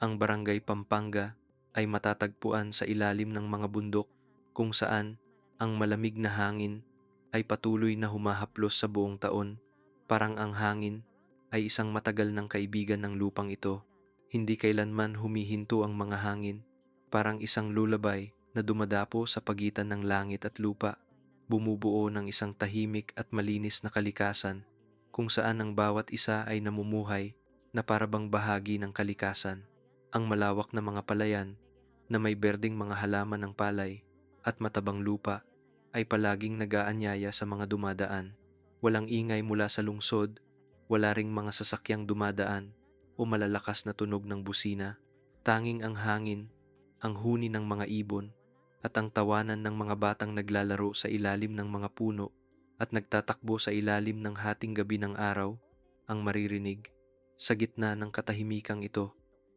Ang Barangay Pampanga ay matatagpuan sa ilalim ng mga bundok kung saan ang malamig na hangin ay patuloy na humahaplos sa buong taon. Parang ang hangin ay isang matagal ng kaibigan ng lupang ito. Hindi kailanman humihinto ang mga hangin, parang isang lulabay na dumadapo sa pagitan ng langit at lupa, bumubuo ng isang tahimik at malinis na kalikasan kung saan ang bawat isa ay namumuhay na parabang bahagi ng kalikasan. Ang malawak na mga palayan na may berdeng mga halaman ng palay at matabang lupa ay palaging nag-aanyaya sa mga dumadaan. Walang ingay mula sa lungsod, wala ring mga sasakyang dumadaan o malalakas na tunog ng busina. Tanging ang hangin, ang huni ng mga ibon, at ang tawanan ng mga batang naglalaro sa ilalim ng mga puno at nagtatakbo sa ilalim ng hating gabi ng araw ang maririnig. Sa gitna ng katahimikang ito,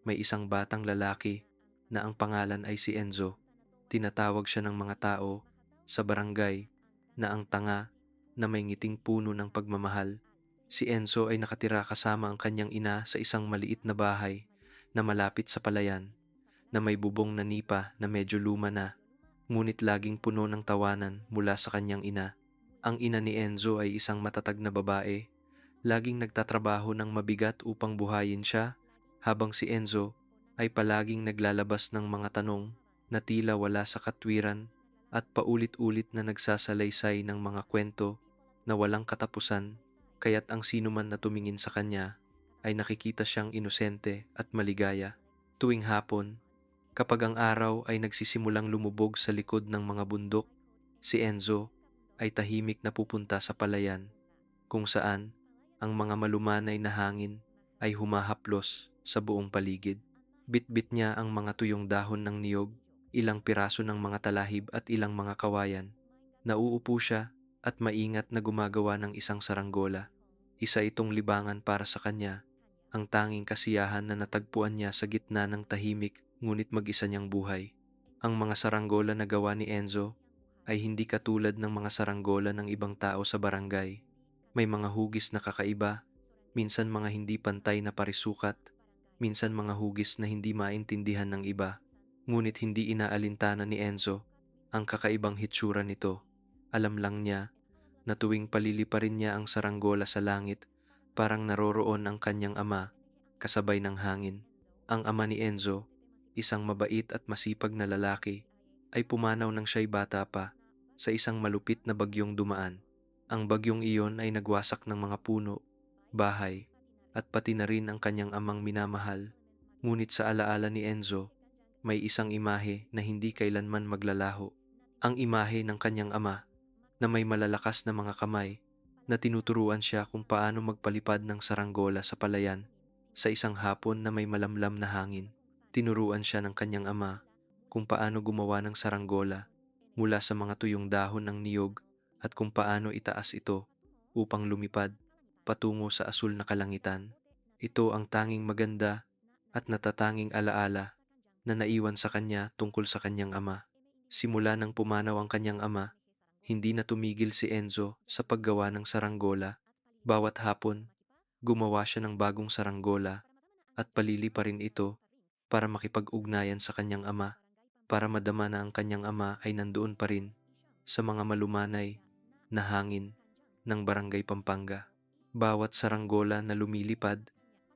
may isang batang lalaki na ang pangalan ay si Enzo. Tinatawag siya ng mga tao sa barangay na ang tanga na may ngiting puno ng pagmamahal. Si Enzo ay nakatira kasama ang kanyang ina sa isang maliit na bahay na malapit sa palayan, na may bubong na nipa na medyo luma na, ngunit laging puno ng tawanan mula sa kanyang ina. Ang ina ni Enzo ay isang matatag na babae, laging nagtatrabaho ng mabigat upang buhayin siya, habang si Enzo ay palaging naglalabas ng mga tanong na tila wala sa katwiran at paulit-ulit na nagsasalaysay ng mga kwento na walang katapusan, kaya't ang sino man na tumingin sa kanya ay nakikita siyang inosente at maligaya. Tuwing hapon, kapag ang araw ay nagsisimulang lumubog sa likod ng mga bundok, si Enzo ay tahimik na pupunta sa palayan kung saan ang mga malumanay na hangin ay humahaplos sa buong paligid. Bitbit niya ang mga tuyong dahon ng niyog, ilang piraso ng mga talahib at ilang mga kawayan. Nauupo siya at maingat na gumagawa ng isang saranggola. Isa itong libangan para sa kanya, ang tanging kasiyahan na natagpuan niya sa gitna ng tahimik ngunit mag-isa niyang buhay. Ang mga saranggola na gawa ni Enzo ay hindi katulad ng mga saranggola ng ibang tao sa barangay. May mga hugis na kakaiba, minsan mga hindi pantay na parisukat, minsan mga hugis na hindi maintindihan ng iba. Ngunit hindi inaalintana ni Enzo ang kakaibang hitsura nito. Alam lang niya na tuwing paliliparin niya ang saranggola sa langit, parang naroroon ang kanyang ama, kasabay ng hangin. Ang ama ni Enzo, isang mabait at masipag na lalaki, ay pumanaw nang siya'y bata pa sa isang malupit na bagyong dumaan. Ang bagyong iyon ay nagwasak ng mga puno, bahay, at pati na rin ang kanyang amang minamahal. Ngunit sa alaala ni Enzo, may isang imahe na hindi kailanman maglalaho. Ang imahe ng kanyang ama na may malalakas na mga kamay na tinuturuan siya kung paano magpalipad ng saranggola sa palayan. Sa isang hapon na may malamlam na hangin, tinuruan siya ng kanyang ama kung paano gumawa ng saranggola mula sa mga tuyong dahon ng niyog at kung paano itaas ito upang lumipad patungo sa asul na kalangitan. Ito ang tanging maganda at natatanging alaala na naiwan sa kanya tungkol sa kanyang ama. Simula nang pumanaw ang kanyang ama, hindi na tumigil si Enzo sa paggawa ng saranggola. Bawat hapon, gumawa siya ng bagong saranggola at palili pa rin ito para makipag-ugnayan sa kanyang ama, para madama na ang kanyang ama ay nandoon pa rin sa mga malumanay na hangin ng Barangay Pampanga. Bawat saranggola na lumilipad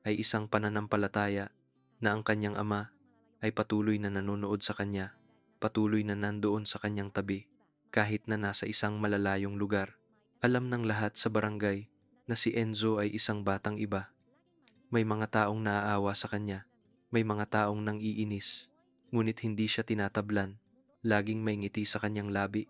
ay isang pananampalataya na ang kanyang ama ay patuloy na nanonood sa kanya, patuloy na nandoon sa kanyang tabi, kahit na nasa isang malalayong lugar. Alam ng lahat sa barangay na si Enzo ay isang batang iba. May mga taong naaawa sa kanya, may mga taong nang-iinis, ngunit hindi siya tinatablan. Laging may ngiti sa kanyang labi,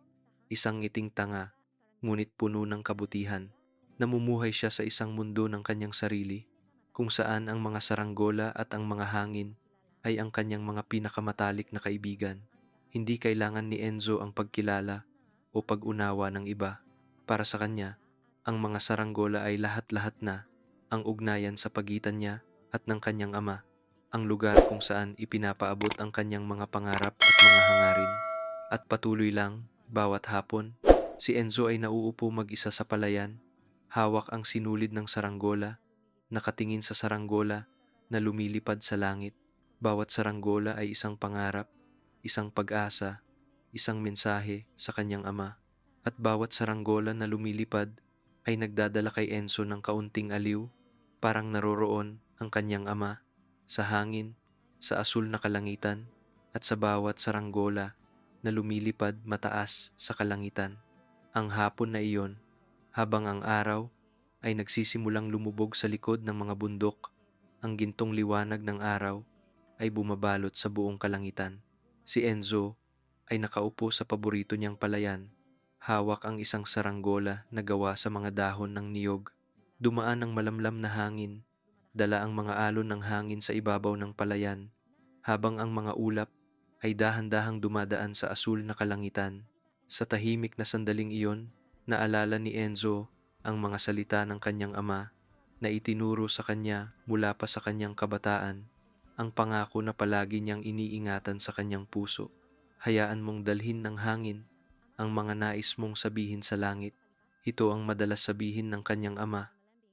isang ngiting tanga, ngunit puno ng kabutihan. Namumuhay siya sa isang mundo ng kanyang sarili, kung saan ang mga saranggola at ang mga hangin ay ang kanyang mga pinakamatalik na kaibigan. Hindi kailangan ni Enzo ang pagkilala o pag-unawa ng iba. Para sa kanya, ang mga saranggola ay lahat-lahat na ang ugnayan sa pagitan niya at ng kanyang ama, ang lugar kung saan ipinapaabot ang kanyang mga pangarap at mga hangarin. At patuloy lang, bawat hapon, si Enzo ay nauupo mag-isa sa palayan, hawak ang sinulid ng saranggola, nakatingin sa saranggola na lumilipad sa langit. Bawat saranggola ay isang pangarap, isang pag-asa, isang mensahe sa kanyang ama. At bawat saranggola na lumilipad ay nagdadala kay Enzo ng kaunting aliw, parang naroroon ang kanyang ama, sa hangin, sa asul na kalangitan, at sa bawat saranggola na lumilipad mataas sa kalangitan. Ang hapon na iyon, habang ang araw ay nagsisimulang lumubog sa likod ng mga bundok, ang gintong liwanag ng araw ay bumabalot sa buong kalangitan. Si Enzo ay nakaupo sa paborito niyang palayan, hawak ang isang saranggola na gawa sa mga dahon ng niyog. Dumaan ang malamlam na hangin, dala ang mga alon ng hangin sa ibabaw ng palayan, habang ang mga ulap ay dahan-dahang dumadaan sa asul na kalangitan. Sa tahimik na sandaling iyon, naalala ni Enzo ang mga salita ng kanyang ama na itinuro sa kanya mula pa sa kanyang kabataan, ang pangako na palagi niyang iniingatan sa kanyang puso. Hayaan mong dalhin ng hangin ang mga nais mong sabihin sa langit. Ito ang madalas sabihin ng kanyang ama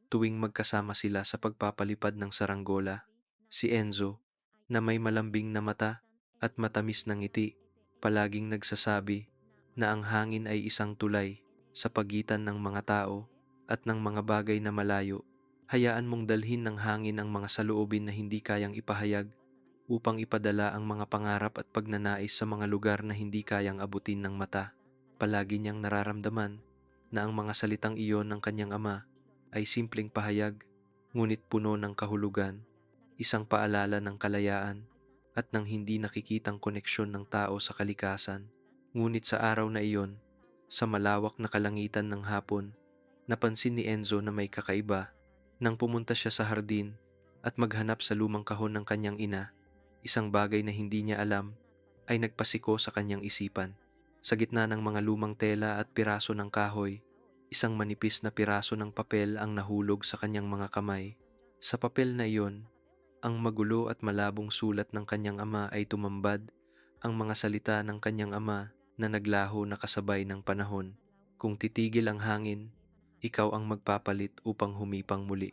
tuwing magkasama sila sa pagpapalipad ng saranggola. Si Enzo, na may malambing na mata at matamis na ngiti, palaging nagsasabi na ang hangin ay isang tulay sa pagitan ng mga tao at ng mga bagay na malayo. Hayaan mong dalhin ng hangin ang mga saloobin na hindi kayang ipahayag upang ipadala ang mga pangarap at pagnanais sa mga lugar na hindi kayang abutin ng mata. Palagi niyang nararamdaman na ang mga salitang iyon ng kanyang ama ay simpleng pahayag, ngunit puno ng kahulugan, isang paalala ng kalayaan at ng hindi nakikitang koneksyon ng tao sa kalikasan. Ngunit sa araw na iyon, sa malawak na kalangitan ng hapon, napansin ni Enzo na may kakaiba. Nang pumunta siya sa hardin at maghanap sa lumang kahon ng kanyang ina, isang bagay na hindi niya alam ay nagpasiko sa kanyang isipan. Sa gitna ng mga lumang tela at piraso ng kahoy, isang manipis na piraso ng papel ang nahulog sa kanyang mga kamay. Sa papel na iyon, ang magulo at malabong sulat ng kanyang ama ay tumambad, ang mga salita ng kanyang ama na naglaho na kasabay ng panahon. Kung titigil ang hangin, ikaw ang magpapalit upang humipang muli.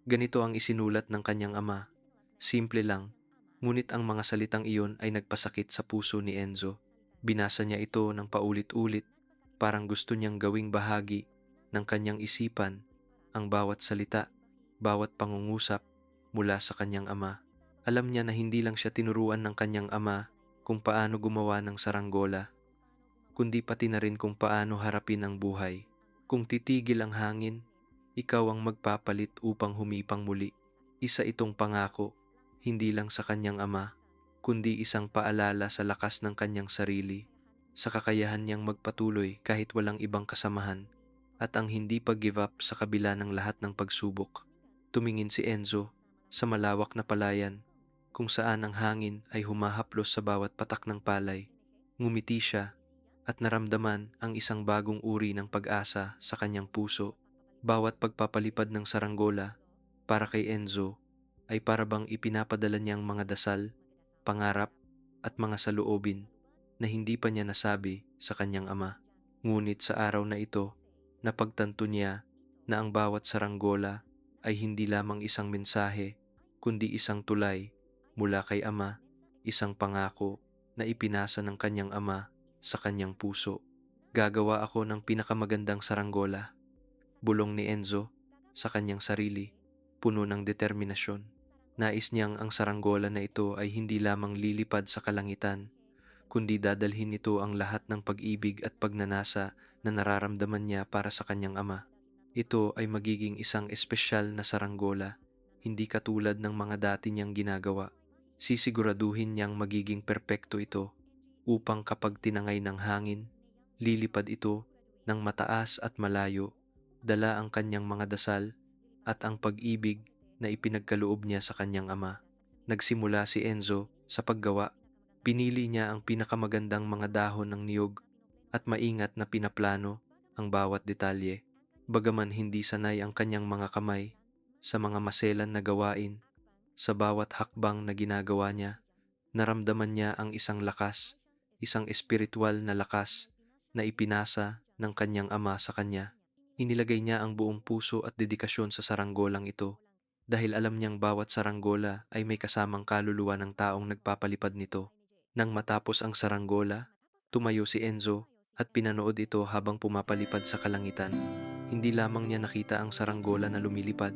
Ganito ang isinulat ng kanyang ama. Simple lang, ngunit ang mga salitang iyon ay nagpasakit sa puso ni Enzo. Binasa niya ito ng paulit-ulit, parang gusto niyang gawing bahagi ng kanyang isipan ang bawat salita, bawat pangungusap mula sa kanyang ama. Alam niya na hindi lang siya tinuruan ng kanyang ama kung paano gumawa ng saranggola, kundi pati na rin kung paano harapin ang buhay. Kung titigil ang hangin, ikaw ang magpapalit upang humipang muli. Isa itong pangako, hindi lang sa kanyang ama, kundi isang paalala sa lakas ng kanyang sarili, sa kakayahan niyang magpatuloy kahit walang ibang kasamahan, at ang hindi pag-give up sa kabila ng lahat ng pagsubok. Tumingin si Enzo sa malawak na palayan, kung saan ang hangin ay humahaplos sa bawat patak ng palay. Ngumiti siya at naramdaman ang isang bagong uri ng pag-asa sa kanyang puso. Bawat pagpapalipad ng saranggola para kay Enzo ay parabang ipinapadala niyang mga dasal, pangarap at mga saloobin na hindi pa niya nasabi sa kanyang ama. Ngunit sa araw na ito, napagtanto niya na ang bawat saranggola ay hindi lamang isang mensahe, kundi isang tulay mula kay ama, isang pangako na ipinasa ng kanyang ama sa kanyang puso. Gagawa ako ng pinakamagandang saranggola, bulong ni Enzo sa kanyang sarili, puno ng determinasyon. Nais niyang ang saranggola na ito ay hindi lamang lilipad sa kalangitan, kundi dadalhin nito ang lahat ng pag-ibig at pagnanasa na nararamdaman niya para sa kanyang ama. Ito ay magiging isang espesyal na saranggola, hindi katulad ng mga dati niyang ginagawa. Sisiguraduhin niyang magiging perpekto ito upang kapag tinangay ng hangin, lilipad ito ng mataas at malayo, dala ang kanyang mga dasal at ang pag-ibig na ipinagkaloob niya sa kanyang ama. Nagsimula si Enzo sa paggawa. Pinili niya ang pinakamagandang mga dahon ng niyog at maingat na pinaplano ang bawat detalye. Bagaman hindi sanay ang kanyang mga kamay sa mga maselan na gawain, sa bawat hakbang na ginagawa niya, naramdaman niya ang isang lakas, isang espiritual na lakas na ipinasa ng kanyang ama sa kanya. Inilagay niya ang buong puso at dedikasyon sa saranggolang ito, dahil alam niyang bawat saranggola ay may kasamang kaluluwa ng taong nagpapalipad nito. Nang matapos ang saranggola, tumayo si Enzo at pinanood ito habang pumapalipad sa kalangitan. Hindi lamang niya nakita ang saranggola na lumilipad,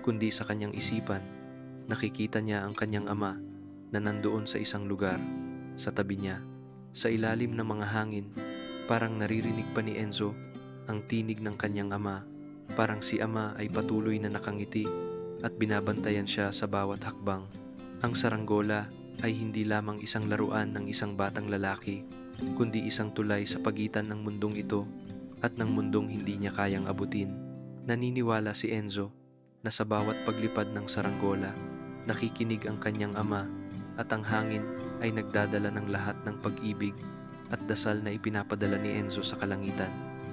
kundi sa kanyang isipan, nakikita niya ang kanyang ama na nandoon sa isang lugar, sa tabi niya, sa ilalim ng mga hangin. Parang naririnig pa ni Enzo ang tinig ng kanyang ama, parang si ama ay patuloy na nakangiti at binabantayan siya sa bawat hakbang. Ang saranggola ay hindi lamang isang laruan ng isang batang lalaki, kundi isang tulay sa pagitan ng mundong ito at ng mundong hindi niya kayang abutin. Naniniwala si Enzo na sa bawat paglipad ng saranggola, nakikinig ang kanyang ama at ang hangin ay nagdadala ng lahat ng pag-ibig at dasal na ipinapadala ni Enzo sa kalangitan.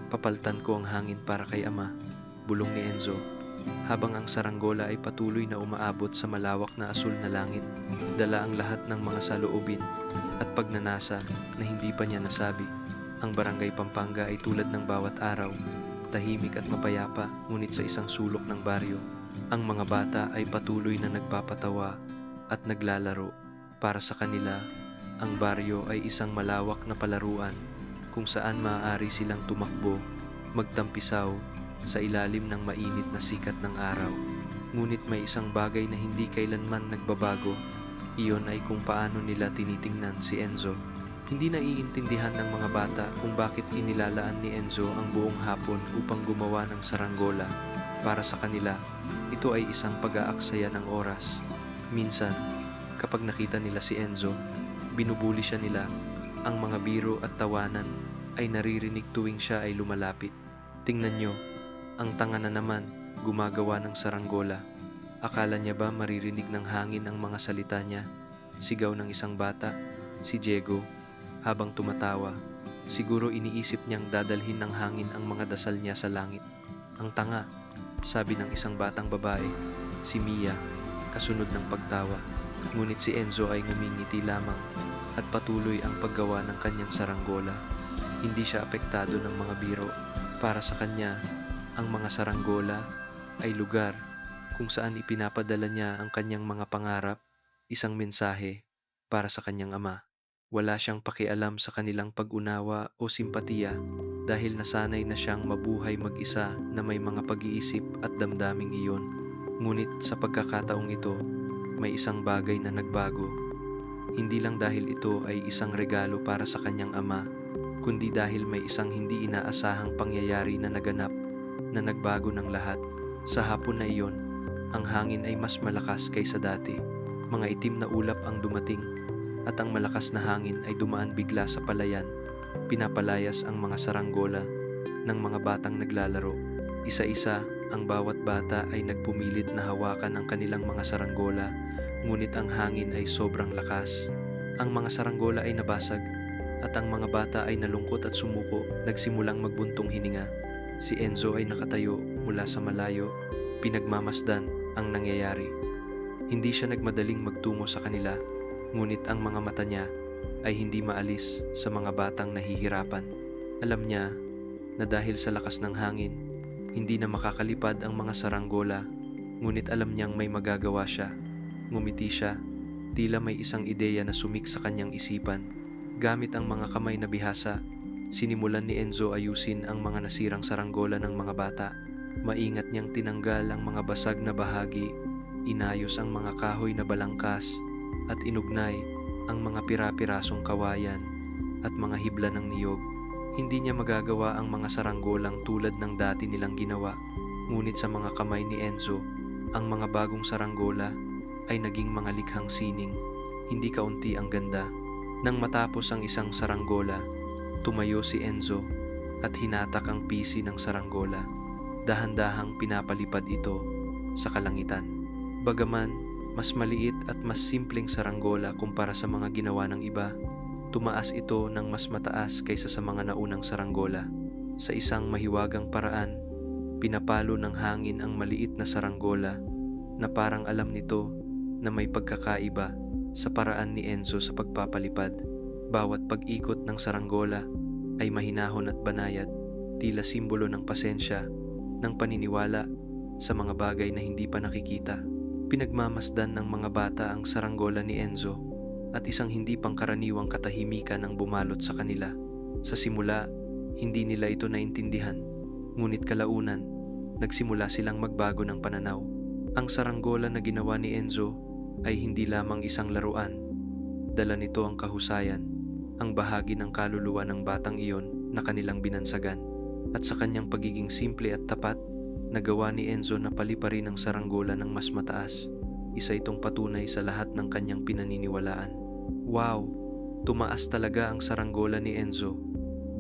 Papaltan ko ang hangin para kay ama, bulong ni Enzo, habang ang saranggola ay patuloy na umaabot sa malawak na asul na langit. Dala ang lahat ng mga saloobin at pagnanasa na hindi pa niya nasabi. Ang Barangay Pampanga ay tulad ng bawat araw, tahimik at mapayapa, ngunit sa isang sulok ng baryo, ang mga bata ay patuloy na nagpapatawa at naglalaro. Para sa kanila, ang baryo ay isang malawak na palaruan kung saan maaari silang tumakbo, magtampisaw sa ilalim ng mainit na sikat ng araw. Ngunit may isang bagay na hindi kailanman nagbabago. Iyon ay kung paano nila tinitingnan si Enzo. Hindi naiintindihan ng mga bata kung bakit inilalaan ni Enzo ang buong hapon upang gumawa ng saranggola. Para sa kanila, ito ay isang pag-aaksaya ng oras. Minsan, kapag nakita nila si Enzo, binubuli siya nila. Ang mga biro at tawanan ay naririnig tuwing siya ay lumalapit. Tingnan nyo, ang tanga na naman gumagawa ng saranggola. Akala niya ba maririnig ng hangin ang mga salita niya? Sigaw ng isang bata, si Diego, habang tumatawa. Siguro iniisip niyang dadalhin ng hangin ang mga dasal niya sa langit. Ang tanga, sabi ng isang batang babae, si Mia, kasunod ng pagtawa. Ngunit si Enzo ay ngumingiti lamang at patuloy ang paggawa ng kanyang saranggola. Hindi siya apektado ng mga biro. Para sa kanya, ang mga saranggola ay lugar kung saan ipinapadala niya ang kanyang mga pangarap, isang mensahe para sa kanyang ama. Wala siyang pakialam sa kanilang pag-unawa o simpatiya dahil nasanay na siyang mabuhay mag-isa na may mga pag-iisip at damdaming iyon. Ngunit sa pagkakataong ito, may isang bagay na nagbago. Hindi lang dahil ito ay isang regalo para sa kanyang ama, kundi dahil may isang hindi inaasahang pangyayari na naganap na nagbago ng lahat. Sa hapon na iyon, ang hangin ay mas malakas kaysa dati. Mga itim na ulap ang dumating at ang malakas na hangin ay dumaan bigla sa palayan. Pinapalayas ang mga saranggola ng mga batang naglalaro. Isa-isa, ang bawat bata ay nagpumilit na hawakan ang kanilang mga saranggola, ngunit ang hangin ay sobrang lakas. Ang mga saranggola ay nabasag at ang mga bata ay nalungkot at sumuko, nagsimulang magbuntong hininga. Si Enzo ay nakatayo mula sa malayo, pinagmamasdan ang nangyayari. Hindi siya nagmadaling magtungo sa kanila, ngunit ang mga mata niya ay hindi maalis sa mga batang nahihirapan. Alam niya na dahil sa lakas ng hangin, hindi na makakalipad ang mga saranggola, ngunit alam niyang may magagawa siya. Ngumiti siya, tila may isang ideya na sumik sa kanyang isipan. Gamit ang mga kamay na bihasa, sinimulan ni Enzo ayusin ang mga nasirang saranggola ng mga bata. Maingat niyang tinanggal ang mga basag na bahagi, inayos ang mga kahoy na balangkas, at inugnay ang mga pira-pirasong kawayan at mga hibla ng niyog. Hindi niya magagawa ang mga saranggolang tulad ng dati nilang ginawa, ngunit sa mga kamay ni Enzo, ang mga bagong saranggola ay naging mga likhang sining. Hindi kaunti ang ganda. Nang matapos ang isang saranggola, tumayo si Enzo at hinatak ang pisi ng saranggola. Dahan-dahang pinapalipad ito sa kalangitan. Bagaman mas maliit at mas simpleng saranggola kumpara sa mga ginawa ng iba, tumaas ito ng mas mataas kaysa sa mga naunang saranggola. Sa isang mahiwagang paraan, pinapalo ng hangin ang maliit na saranggola na parang alam nito na may pagkakaiba sa paraan ni Enzo sa pagpapalipad. Bawat pag-ikot ng saranggola ay mahinahon at banayad, tila simbolo ng pasensya, ng paniniwala, sa mga bagay na hindi pa nakikita. Pinagmamasdan ng mga bata ang saranggola ni Enzo at isang hindi pangkaraniwang katahimikan ang bumalot sa kanila. Sa simula, hindi nila ito naintindihan, ngunit kalaunan, nagsimula silang magbago ng pananaw. Ang saranggola na ginawa ni Enzo ay hindi lamang isang laruan. Dala nito ang kahusayan, ang bahagi ng kaluluwa ng batang iyon na kanilang binansagan. At sa kanyang pagiging simple at tapat, nagawa ni Enzo na paliparin ang saranggola ng mas mataas. Isa itong patunay sa lahat ng kanyang pinaniniwalaan. Wow! Tumaas talaga ang saranggola ni Enzo,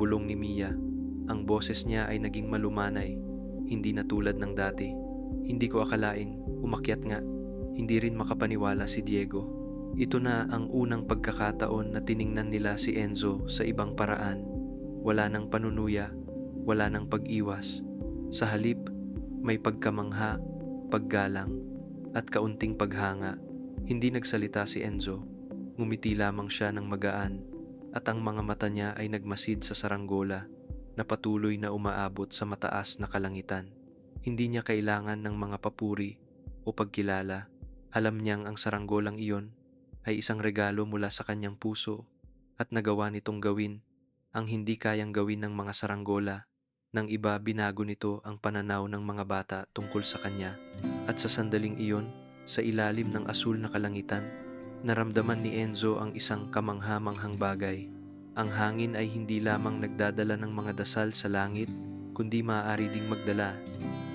bulong ni Mia. Ang boses niya ay naging malumanay, hindi na tulad ng dati. Hindi ko akalain, umakyat nga. Hindi rin makapaniwala si Diego. Ito na ang unang pagkakataon na tiningnan nila si Enzo sa ibang paraan. Wala nang panunuya, wala nang pag-iwas. Sa halip, may pagkamangha, paggalang, at kaunting paghanga. Hindi nagsalita si Enzo. Ngumiti lamang siya ng magaan at ang mga mata niya ay nagmasid sa saranggola na patuloy na umaabot sa mataas na kalangitan. Hindi niya kailangan ng mga papuri o pagkilala. Alam niyang ang saranggolang iyon ay isang regalo mula sa kanyang puso at nagawa nitong gawin ang hindi kayang gawin ng mga saranggola. Nang iba, binago nito ang pananaw ng mga bata tungkol sa kanya. At sa sandaling iyon, sa ilalim ng asul na kalangitan, naramdaman ni Enzo ang isang kamangha-manghang bagay. Ang hangin ay hindi lamang nagdadala ng mga dasal sa langit, kundi maaari ding magdala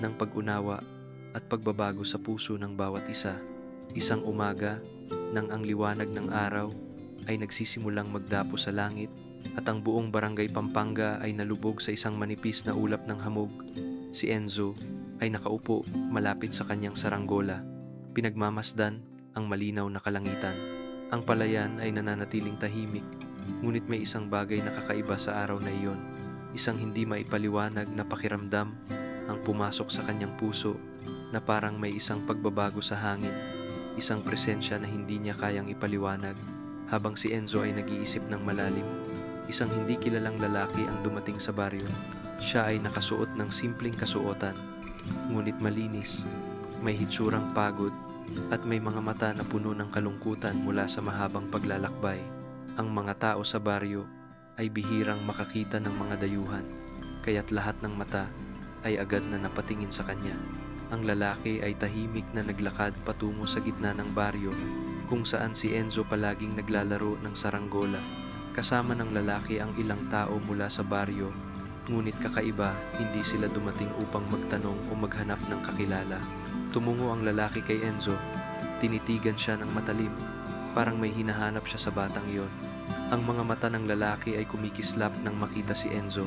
ng pag-unawa at pagbabago sa puso ng bawat isa. Isang umaga, nang ang liwanag ng araw ay nagsisimulang magdapo sa langit at ang buong barangay Pampanga ay nalubog sa isang manipis na ulap ng hamog, si Enzo ay nakaupo malapit sa kanyang saranggola, pinagmamasdan ang malinaw na kalangitan. Ang palayan ay nananatiling tahimik, ngunit may isang bagay na kakaiba sa araw na iyon. Isang hindi maipaliwanag na pakiramdam ang pumasok sa kanyang puso na parang may isang pagbabago sa hangin, isang presensya na hindi niya kayang ipaliwanag. Habang si Enzo ay nag-iisip ng malalim, isang hindi kilalang lalaki ang dumating sa baryo. Siya ay nakasuot ng simpleng kasuotan, ngunit malinis, may hitsurang pagod, at may mga mata na puno ng kalungkutan mula sa mahabang paglalakbay. Ang mga tao sa baryo ay bihirang makakita ng mga dayuhan, kaya't lahat ng mata ay agad na napatingin sa kanya. Ang lalaki ay tahimik na naglakad patungo sa gitna ng baryo, kung saan si Enzo palaging naglalaro ng saranggola. Kasama ng lalaki ang ilang tao mula sa baryo, ngunit kakaiba, hindi sila dumating upang magtanong o maghanap ng kakilala. Tumungo ang lalaki kay Enzo, tinitigan siya ng matalim, parang may hinahanap siya sa batang iyon. Ang mga mata ng lalaki ay kumikislap nang makita si Enzo,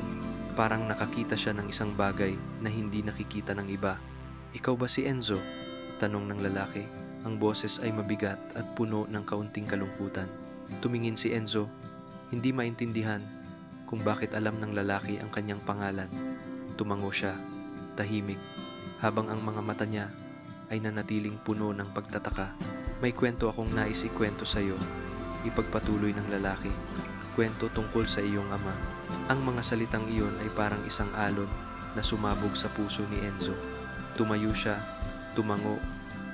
parang nakakita siya ng isang bagay na hindi nakikita ng iba. "Ikaw ba si Enzo?" tanong ng lalaki. Ang boses ay mabigat at puno ng kaunting kalungkutan. Tumingin si Enzo, hindi maintindihan kung bakit alam ng lalaki ang kanyang pangalan. Tumango siya, tahimik, habang ang mga mata niya ay nanatiling puno ng pagtataka. "May kwento akong nais ikwento sa iyo," ipagpatuloy ng lalaki. "Kwento tungkol sa iyong ama." Ang mga salitang iyon ay parang isang alon na sumabog sa puso ni Enzo. Tumayo siya, tumango,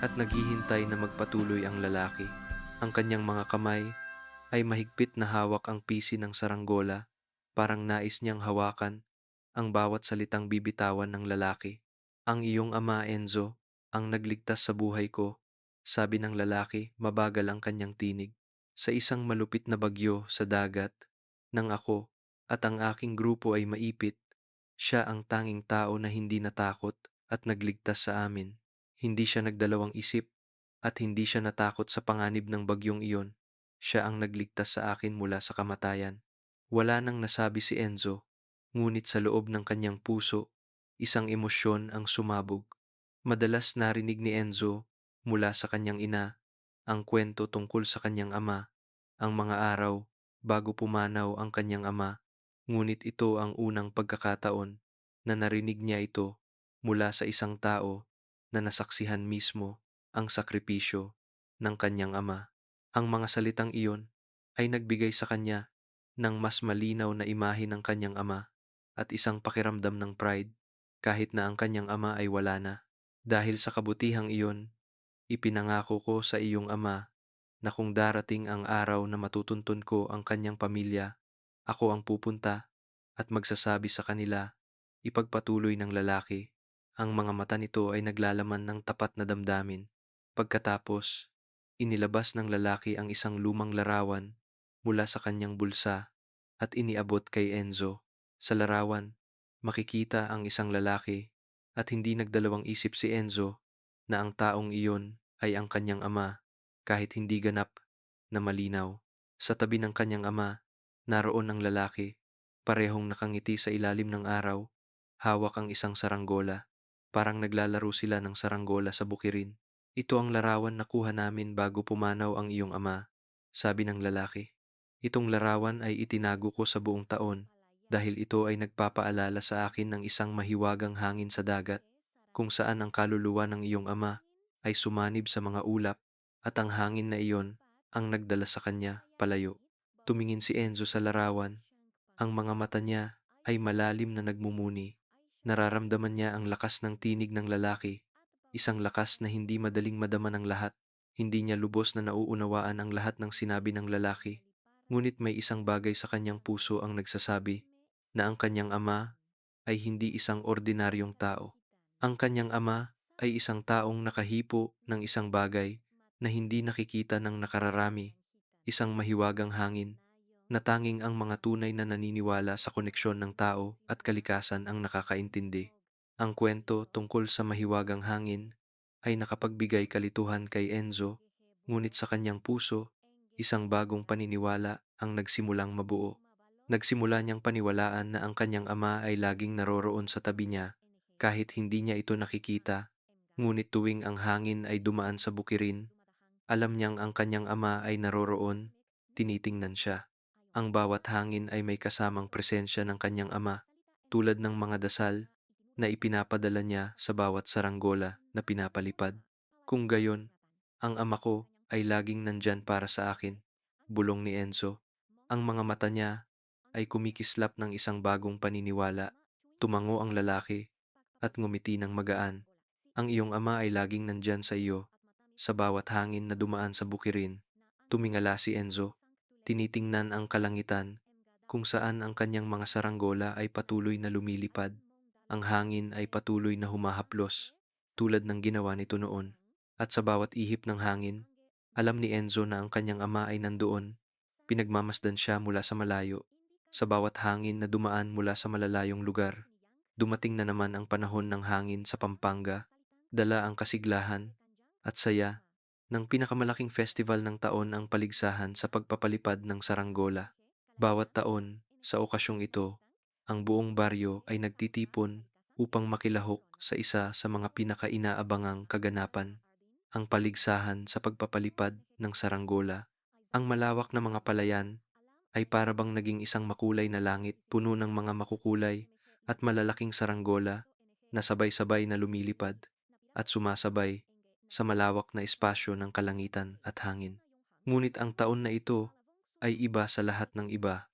at naghihintay na magpatuloy ang lalaki. Ang kanyang mga kamay ay mahigpit na hawak ang pisi ng saranggola, parang nais niyang hawakan ang bawat salitang bibitawan ng lalaki. "Ang iyong ama, Enzo, ang nagligtas sa buhay ko," sabi ng lalaki, mabagal ang kanyang tinig. "Sa isang malupit na bagyo sa dagat, nang ako at ang aking grupo ay maipit, siya ang tanging tao na hindi natakot at nagligtas sa amin. Hindi siya nagdalawang isip at hindi siya natakot sa panganib ng bagyong iyon. Siya ang nagligtas sa akin mula sa kamatayan." Wala nang nasabi si Enzo, ngunit sa loob ng kanyang puso, isang emosyon ang sumabog. Madalas narinig ni Enzo mula sa kanyang ina ang kwento tungkol sa kanyang ama, ang mga araw bago pumanaw ang kanyang ama, ngunit ito ang unang pagkakataon na narinig niya ito mula sa isang tao na nasaksihan mismo ang sakripisyo ng kanyang ama. Ang mga salitang iyon ay nagbigay sa kanya ng mas malinaw na imahe ng kanyang ama at isang pakiramdam ng pride kahit na ang kanyang ama ay wala na. Dahil sa kabutihang iyon, ipinangako ko sa iyong ama na kung darating ang araw na matutuntun ko ang kanyang pamilya, ako ang pupunta at magsasabi sa kanila, ipagpatuloy ng lalaki. Ang mga mata nito ay naglalaman ng tapat na damdamin. Pagkatapos, inilabas ng lalaki ang isang lumang larawan mula sa kanyang bulsa at iniabot kay Enzo. Sa larawan, makikita ang isang lalaki at hindi nagdalawang isip si Enzo na ang taong iyon ay ang kanyang ama kahit hindi ganap na malinaw. Sa tabi ng kanyang ama, naroon ang lalaki, parehong nakangiti sa ilalim ng araw, hawak ang isang saranggola. Parang naglalaro sila ng saranggola sa bukirin. Ito ang larawan na kuha namin bago pumanaw ang iyong ama, sabi ng lalaki. Itong larawan ay itinago ko sa buong taon dahil ito ay nagpapaalala sa akin ng isang mahiwagang hangin sa dagat kung saan ang kaluluwa ng iyong ama ay sumanib sa mga ulap at ang hangin na iyon ang nagdala sa kanya palayo. Tumingin si Enzo sa larawan. Ang mga mata niya ay malalim na nagmumuni. Nararamdaman niya ang lakas ng tinig ng lalaki, isang lakas na hindi madaling madama ng lahat. Hindi niya lubos na nauunawaan ang lahat ng sinabi ng lalaki. Ngunit may isang bagay sa kanyang puso ang nagsasabi na ang kanyang ama ay hindi isang ordinaryong tao. Ang kanyang ama ay isang taong nakahipo ng isang bagay na hindi nakikita ng nakararami, isang mahiwagang hangin na tanging ang mga tunay na naniniwala sa koneksyon ng tao at kalikasan ang nakakaintindi. Ang kwento tungkol sa mahiwagang hangin ay nakapagbigay kalituhan kay Enzo, ngunit sa kanyang puso, isang bagong paniniwala ang nagsimulang mabuo. Nagsimula niyang paniwalaan na ang kanyang ama ay laging naroroon sa tabi niya kahit hindi niya ito nakikita, ngunit tuwing ang hangin ay dumaan sa bukirin, alam niyang ang kanyang ama ay naroroon, tinitingnan siya. Ang bawat hangin ay may kasamang presensya ng kanyang ama, tulad ng mga dasal na ipinapadala niya sa bawat saranggola na pinapalipad. Kung gayon, ang ama ko ay laging nandyan para sa akin, bulong ni Enzo. Ang mga mata niya ay kumikislap ng isang bagong paniniwala. Tumango ang lalaki at ngumiti ng magaan. Ang iyong ama ay laging nandyan sa iyo, sa bawat hangin na dumaan sa bukirin. Tumingala si Enzo, tinitingnan ang kalangitan, kung saan ang kanyang mga saranggola ay patuloy na lumilipad. Ang hangin ay patuloy na humahaplos, tulad ng ginawa nito noon. At sa bawat ihip ng hangin, alam ni Enzo na ang kanyang ama ay nandoon. Pinagmamasdan siya mula sa malayo. Sa bawat hangin na dumaan mula sa malalayong lugar, dumating na naman ang panahon ng hangin sa Pampanga, dala ang kasiglahan at saya ng pinakamalaking festival ng taon ang paligsahan sa pagpapalipad ng saranggola. Bawat taon, sa okasyong ito, ang buong baryo ay nagtitipon upang makilahok sa isa sa mga pinakainaabangang kaganapan, ang paligsahan sa pagpapalipad ng saranggola. Ang malawak na mga palayan ay parabang naging isang makulay na langit puno ng mga makukulay at malalaking saranggola na sabay-sabay na lumilipad at sumasabay sa malawak na espasyo ng kalangitan at hangin. Ngunit ang taon na ito ay iba sa lahat ng iba.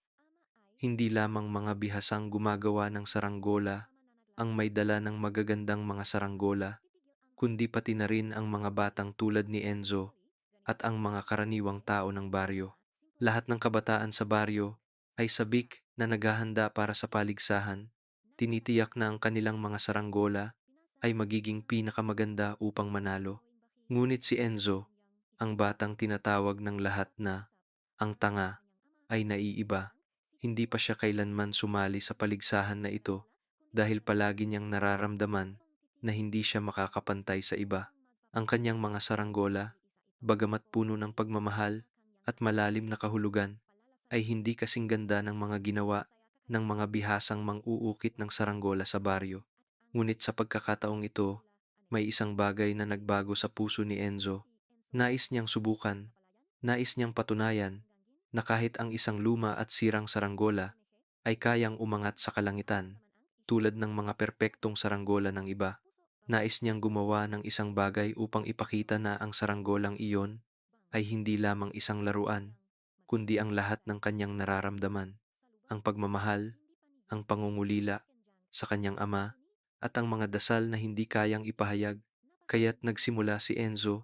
Hindi lamang mga bihasang gumagawa ng saranggola ang may dala ng magagandang mga saranggola, kundi pati na rin ang mga batang tulad ni Enzo at ang mga karaniwang tao ng baryo. Lahat ng kabataan sa baryo ay sabik na naghahanda para sa paligsahan, tinitiyak na ang kanilang mga saranggola ay magiging pinakamaganda upang manalo. Ngunit si Enzo, ang batang tinatawag ng lahat na ang tanga, ay naiiba. Hindi pa siya kailanman sumali sa paligsahan na ito dahil palagi niyang nararamdaman na hindi siya makakapantay sa iba. Ang kanyang mga saranggola, bagamat puno ng pagmamahal at malalim na kahulugan, ay hindi kasing ganda ng mga ginawa ng mga bihasang mang-uukit ng saranggola sa baryo. Ngunit sa pagkakataong ito, may isang bagay na nagbago sa puso ni Enzo. Nais niyang subukan, nais niyang patunayan na kahit ang isang luma at sirang saranggola ay kayang umangat sa kalangitan, tulad ng mga perpektong saranggola ng iba. Nais niyang gumawa ng isang bagay upang ipakita na ang saranggolang iyon ay hindi lamang isang laruan, kundi ang lahat ng kanyang nararamdaman, ang pagmamahal, ang pangungulila sa kanyang ama, at ang mga dasal na hindi kayang ipahayag. Kaya't nagsimula si Enzo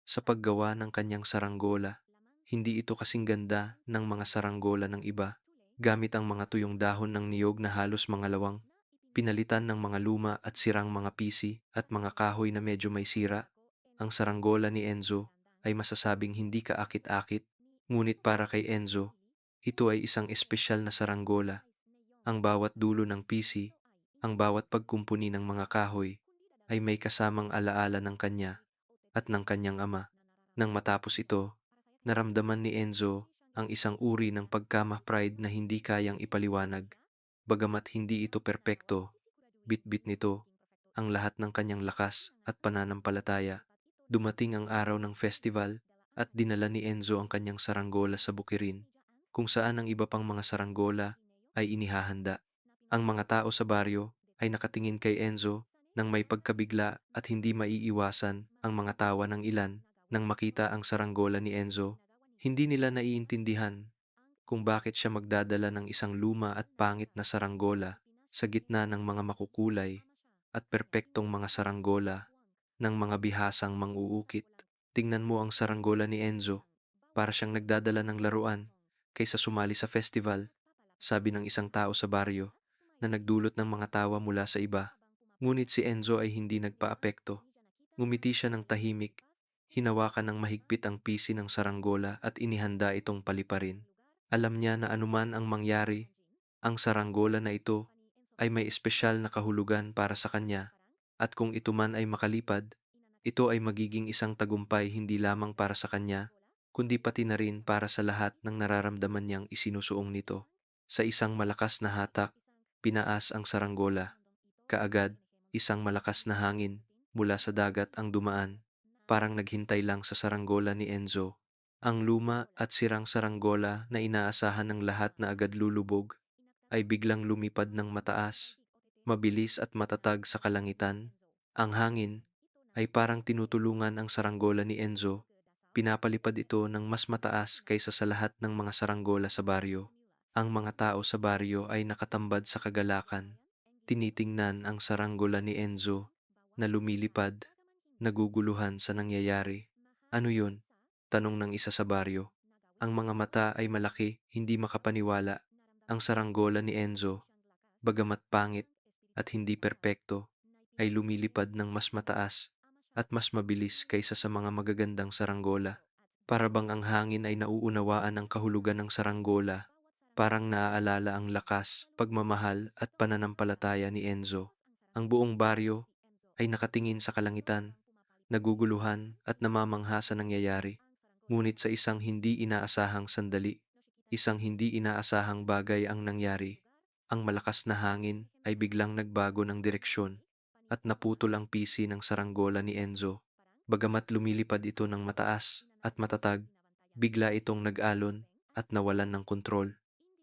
sa paggawa ng kanyang saranggola. Hindi ito kasing ganda ng mga saranggola ng iba. Gamit ang mga tuyong dahon ng niyog na halos mga lawang, pinalitan ng mga luma at sirang mga pisi at mga kahoy na medyo may sira, ang saranggola ni Enzo ay masasabing hindi kaakit-akit, ngunit para kay Enzo, ito ay isang espesyal na saranggola. Ang bawat dulo ng pisi, ang bawat pagkumpuni ng mga kahoy, ay may kasamang alaala ng kanya at ng kanyang ama. Nang matapos ito, naramdaman ni Enzo ang isang uri ng pagkama-pride na hindi kayang ipaliwanag. Bagamat hindi ito perpekto, bitbit nito ang lahat ng kanyang lakas at pananampalataya. Dumating ang araw ng festival at dinala ni Enzo ang kanyang saranggola sa bukirin, kung saan ang iba pang mga saranggola ay inihahanda. Ang mga tao sa baryo ay nakatingin kay Enzo nang may pagkabigla at hindi maiiwasan ang mga tawa ng ilan nang makita ang saranggola ni Enzo. Hindi nila naiintindihan kung bakit siya magdadala ng isang luma at pangit na saranggola sa gitna ng mga makukulay at perpektong mga saranggola ng mga bihasang mang-uukit. Tingnan mo ang saranggola ni Enzo, para siyang nagdadala ng laruan kaysa sumali sa festival, sabi ng isang tao sa baryo na nagdulot ng mga tawa mula sa iba. Ngunit si Enzo ay hindi nagpaapekto. Ngumiti siya ng tahimik, hinawakan ng mahigpit ang pisi ng saranggola at inihanda itong paliparin. Alam niya na anuman ang mangyari, ang saranggola na ito ay may espesyal na kahulugan para sa kanya, at kung ito man ay makalipad, ito ay magiging isang tagumpay hindi lamang para sa kanya, kundi pati na rin para sa lahat ng nararamdaman niyang isinusuong nito. Sa isang malakas na hatak, pinaas ang saranggola. Kaagad, isang malakas na hangin mula sa dagat ang dumaan, parang naghintay lang sa saranggola ni Enzo. Ang luma at sirang saranggola na inaasahan ng lahat na agad lulubog ay biglang lumipad ng mataas, mabilis at matatag sa kalangitan. Ang hangin ay parang tinutulungan ang saranggola ni Enzo. Pinapalipad ito ng mas mataas kaysa sa lahat ng mga saranggola sa baryo. Ang mga tao sa baryo ay nakatambad sa kagalakan. Tinitingnan ang saranggola ni Enzo na lumilipad, naguguluhan sa nangyayari. Ano yun? Tanong ng isa sa baryo. Ang mga mata ay malaki, hindi makapaniwala. Ang saranggola ni Enzo, bagamat pangit at hindi perpekto, ay lumilipad ng mas mataas at mas mabilis kaysa sa mga magagandang saranggola. Para bang ang hangin ay nauunawaan ang kahulugan ng saranggola, parang naaalala ang lakas, pagmamahal at pananampalataya ni Enzo. Ang buong baryo ay nakatingin sa kalangitan, naguguluhan at namamangha sa nangyayari. Ngunit sa isang hindi inaasahang sandali, isang hindi inaasahang bagay ang nangyari. Ang malakas na hangin ay biglang nagbago ng direksyon at naputol ang pisi ng saranggola ni Enzo. Bagamat lumilipad ito ng mataas at matatag, bigla itong nag-alon at nawalan ng kontrol.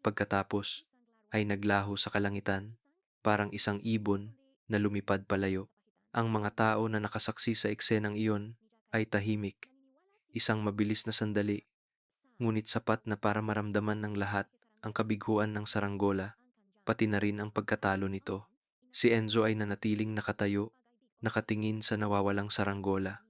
Pagkatapos ay naglaho sa kalangitan, parang isang ibon na lumipad palayo. Ang mga tao na nakasaksi sa eksenang iyon ay tahimik, isang mabilis na sandali, ngunit sapat na para maramdaman ng lahat ang kabiguan ng saranggola, pati na rin ang pagkatalo nito. Si Enzo ay nanatiling nakatayo, nakatingin sa nawawalang saranggola.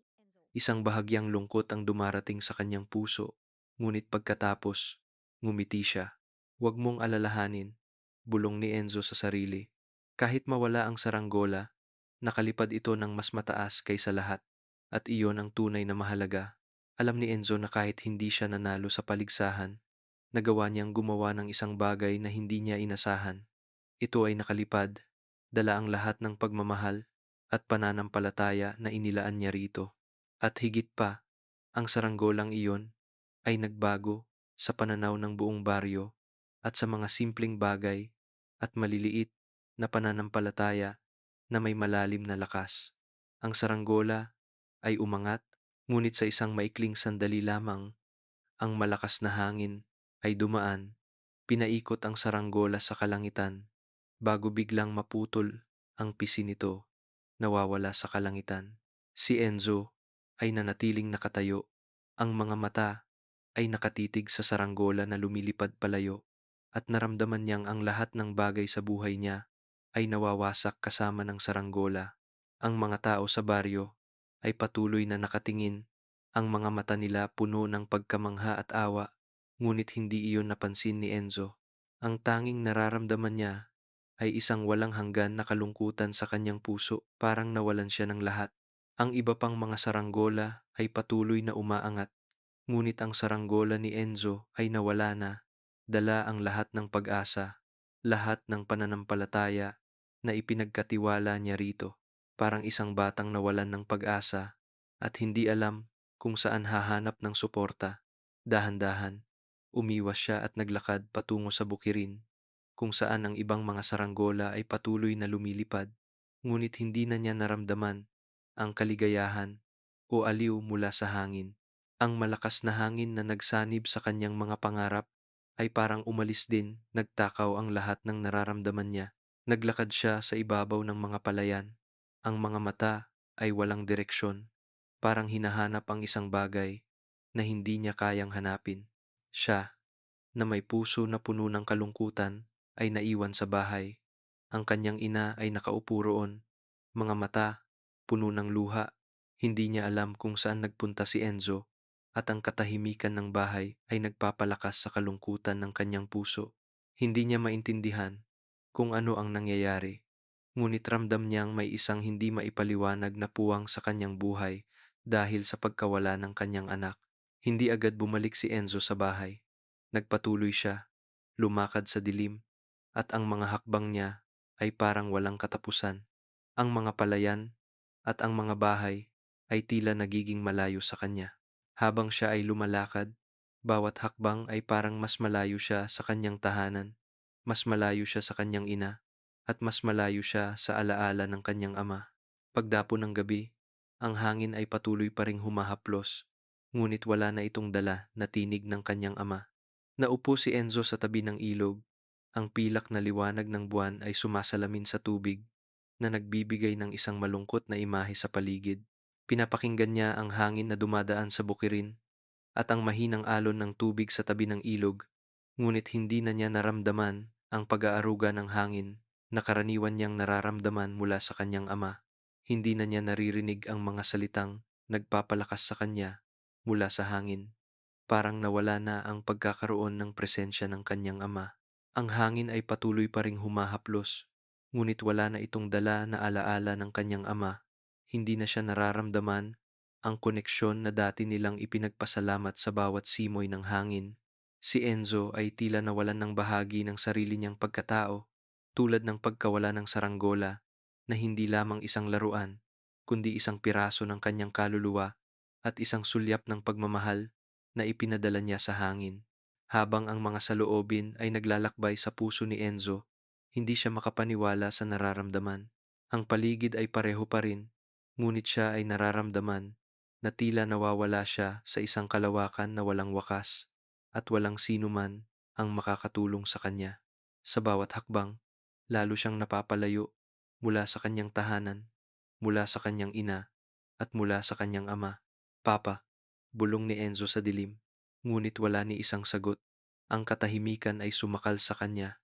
Isang bahagyang lungkot ang dumarating sa kanyang puso, ngunit pagkatapos, ngumiti siya. Huwag mong alalahanin, bulong ni Enzo sa sarili. Kahit mawala ang saranggola, nakalipad ito ng mas mataas kaysa lahat, at iyon ang tunay na mahalaga. Alam ni Enzo na kahit hindi siya nanalo sa paligsahan, nagawa niyang gumawa ng isang bagay na hindi niya inasahan. Ito ay nakalipad, dala ang lahat ng pagmamahal at pananampalataya na inilaan niya rito. At higit pa, ang saranggolang iyon ay nagbago sa pananaw ng buong baryo at sa mga simpleng bagay at maliliit na pananampalataya na may malalim na lakas. Ang saranggola ay umangat, ngunit sa isang maikling sandali lamang, ang malakas na hangin ay dumaan, pinaikot ang saranggola sa kalangitan, bago biglang maputol ang pisi nito, nawawala sa kalangitan. Si Enzo ay nanatiling nakatayo, ang mga mata ay nakatitig sa saranggola na lumilipad palayo, at naramdaman niyang ang lahat ng bagay sa buhay niya ay nawawasak kasama ng saranggola. Ang mga tao sa baryo ay patuloy na nakatingin, ang mga mata nila puno ng pagkamangha at awa, ngunit hindi iyon napansin ni Enzo. Ang tanging nararamdaman niya ay isang walang hanggan na kalungkutan sa kanyang puso, parang nawalan siya ng lahat. Ang iba pang mga saranggola ay patuloy na umaangat, ngunit ang saranggola ni Enzo ay nawala na, dala ang lahat ng pag-asa, lahat ng pananampalataya na ipinagkatiwala niya rito. Parang isang batang nawalan ng pag-asa at hindi alam kung saan hahanap ng suporta. Dahan-dahan, umiwas siya at naglakad patungo sa bukirin, kung saan ang ibang mga saranggola ay patuloy na lumilipad, ngunit hindi na niya naramdaman ang kaligayahan o aliw mula sa hangin. Ang malakas na hangin na nagsanib sa kanyang mga pangarap ay parang umalis din, nagtakaw ang lahat ng nararamdaman niya. Naglakad siya sa ibabaw ng mga palayan. Ang mga mata ay walang direksyon, parang hinahanap ang isang bagay na hindi niya kayang hanapin. Siya, na may puso na puno ng kalungkutan, ay naiwan sa bahay. Ang kanyang ina ay nakaupo roon, mga mata puno ng luha. Hindi niya alam kung saan nagpunta si Enzo, at ang katahimikan ng bahay ay nagpapalakas sa kalungkutan ng kanyang puso. Hindi niya maintindihan kung ano ang nangyayari, ngunit ramdam niyang may isang hindi maipaliwanag na puwang sa kanyang buhay dahil sa pagkawala ng kanyang anak. Hindi agad bumalik si Enzo sa bahay. Nagpatuloy siya, lumakad sa dilim, at ang mga hakbang niya ay parang walang katapusan. Ang mga palayan at ang mga bahay ay tila nagiging malayo sa kanya. Habang siya ay lumalakad, bawat hakbang ay parang mas malayo siya sa kanyang tahanan, mas malayo siya sa kanyang ina, at mas malayo siya sa alaala ng kanyang ama. Pagdapo ng gabi, ang hangin ay patuloy pa ring humahaplos, ngunit wala na itong dala na tinig ng kanyang ama. Naupo si Enzo sa tabi ng ilog. Ang pilak na liwanag ng buwan ay sumasalamin sa tubig na nagbibigay ng isang malungkot na imahe sa paligid. Pinapakinggan niya ang hangin na dumadaan sa bukirin at ang mahinang alon ng tubig sa tabi ng ilog, ngunit hindi na niya naramdaman ang pag-aaruga ng hangin na karaniwan niyang nararamdaman mula sa kanyang ama. Hindi na niya naririnig ang mga salitang nagpapalakas sa kanya mula sa hangin. Parang nawala na ang pagkakaroon ng presensya ng kanyang ama. Ang hangin ay patuloy pa ring humahaplos, ngunit wala na itong dala na alaala ng kanyang ama. Hindi na siya nararamdaman ang koneksyon na dati nilang ipinagpasalamat sa bawat simoy ng hangin. Si Enzo ay tila nawalan ng bahagi ng sarili niyang pagkatao, tulad ng pagkawala ng saranggola na hindi lamang isang laruan, kundi isang piraso ng kanyang kaluluwa at isang sulyap ng pagmamahal na ipinadala niya sa hangin. Habang ang mga saloobin ay naglalakbay sa puso ni Enzo, hindi siya makapaniwala sa nararamdaman. Ang paligid ay pareho pa rin, ngunit siya ay nararamdaman na tila nawawala siya sa isang kalawakan na walang wakas at walang sino man ang makakatulong sa kanya. Sa bawat hakbang, lalo siyang napapalayo mula sa kanyang tahanan, mula sa kanyang ina, at mula sa kanyang ama. Papa, bulong ni Enzo sa dilim, ngunit wala ni isang sagot. Ang katahimikan ay sumakal sa kanya.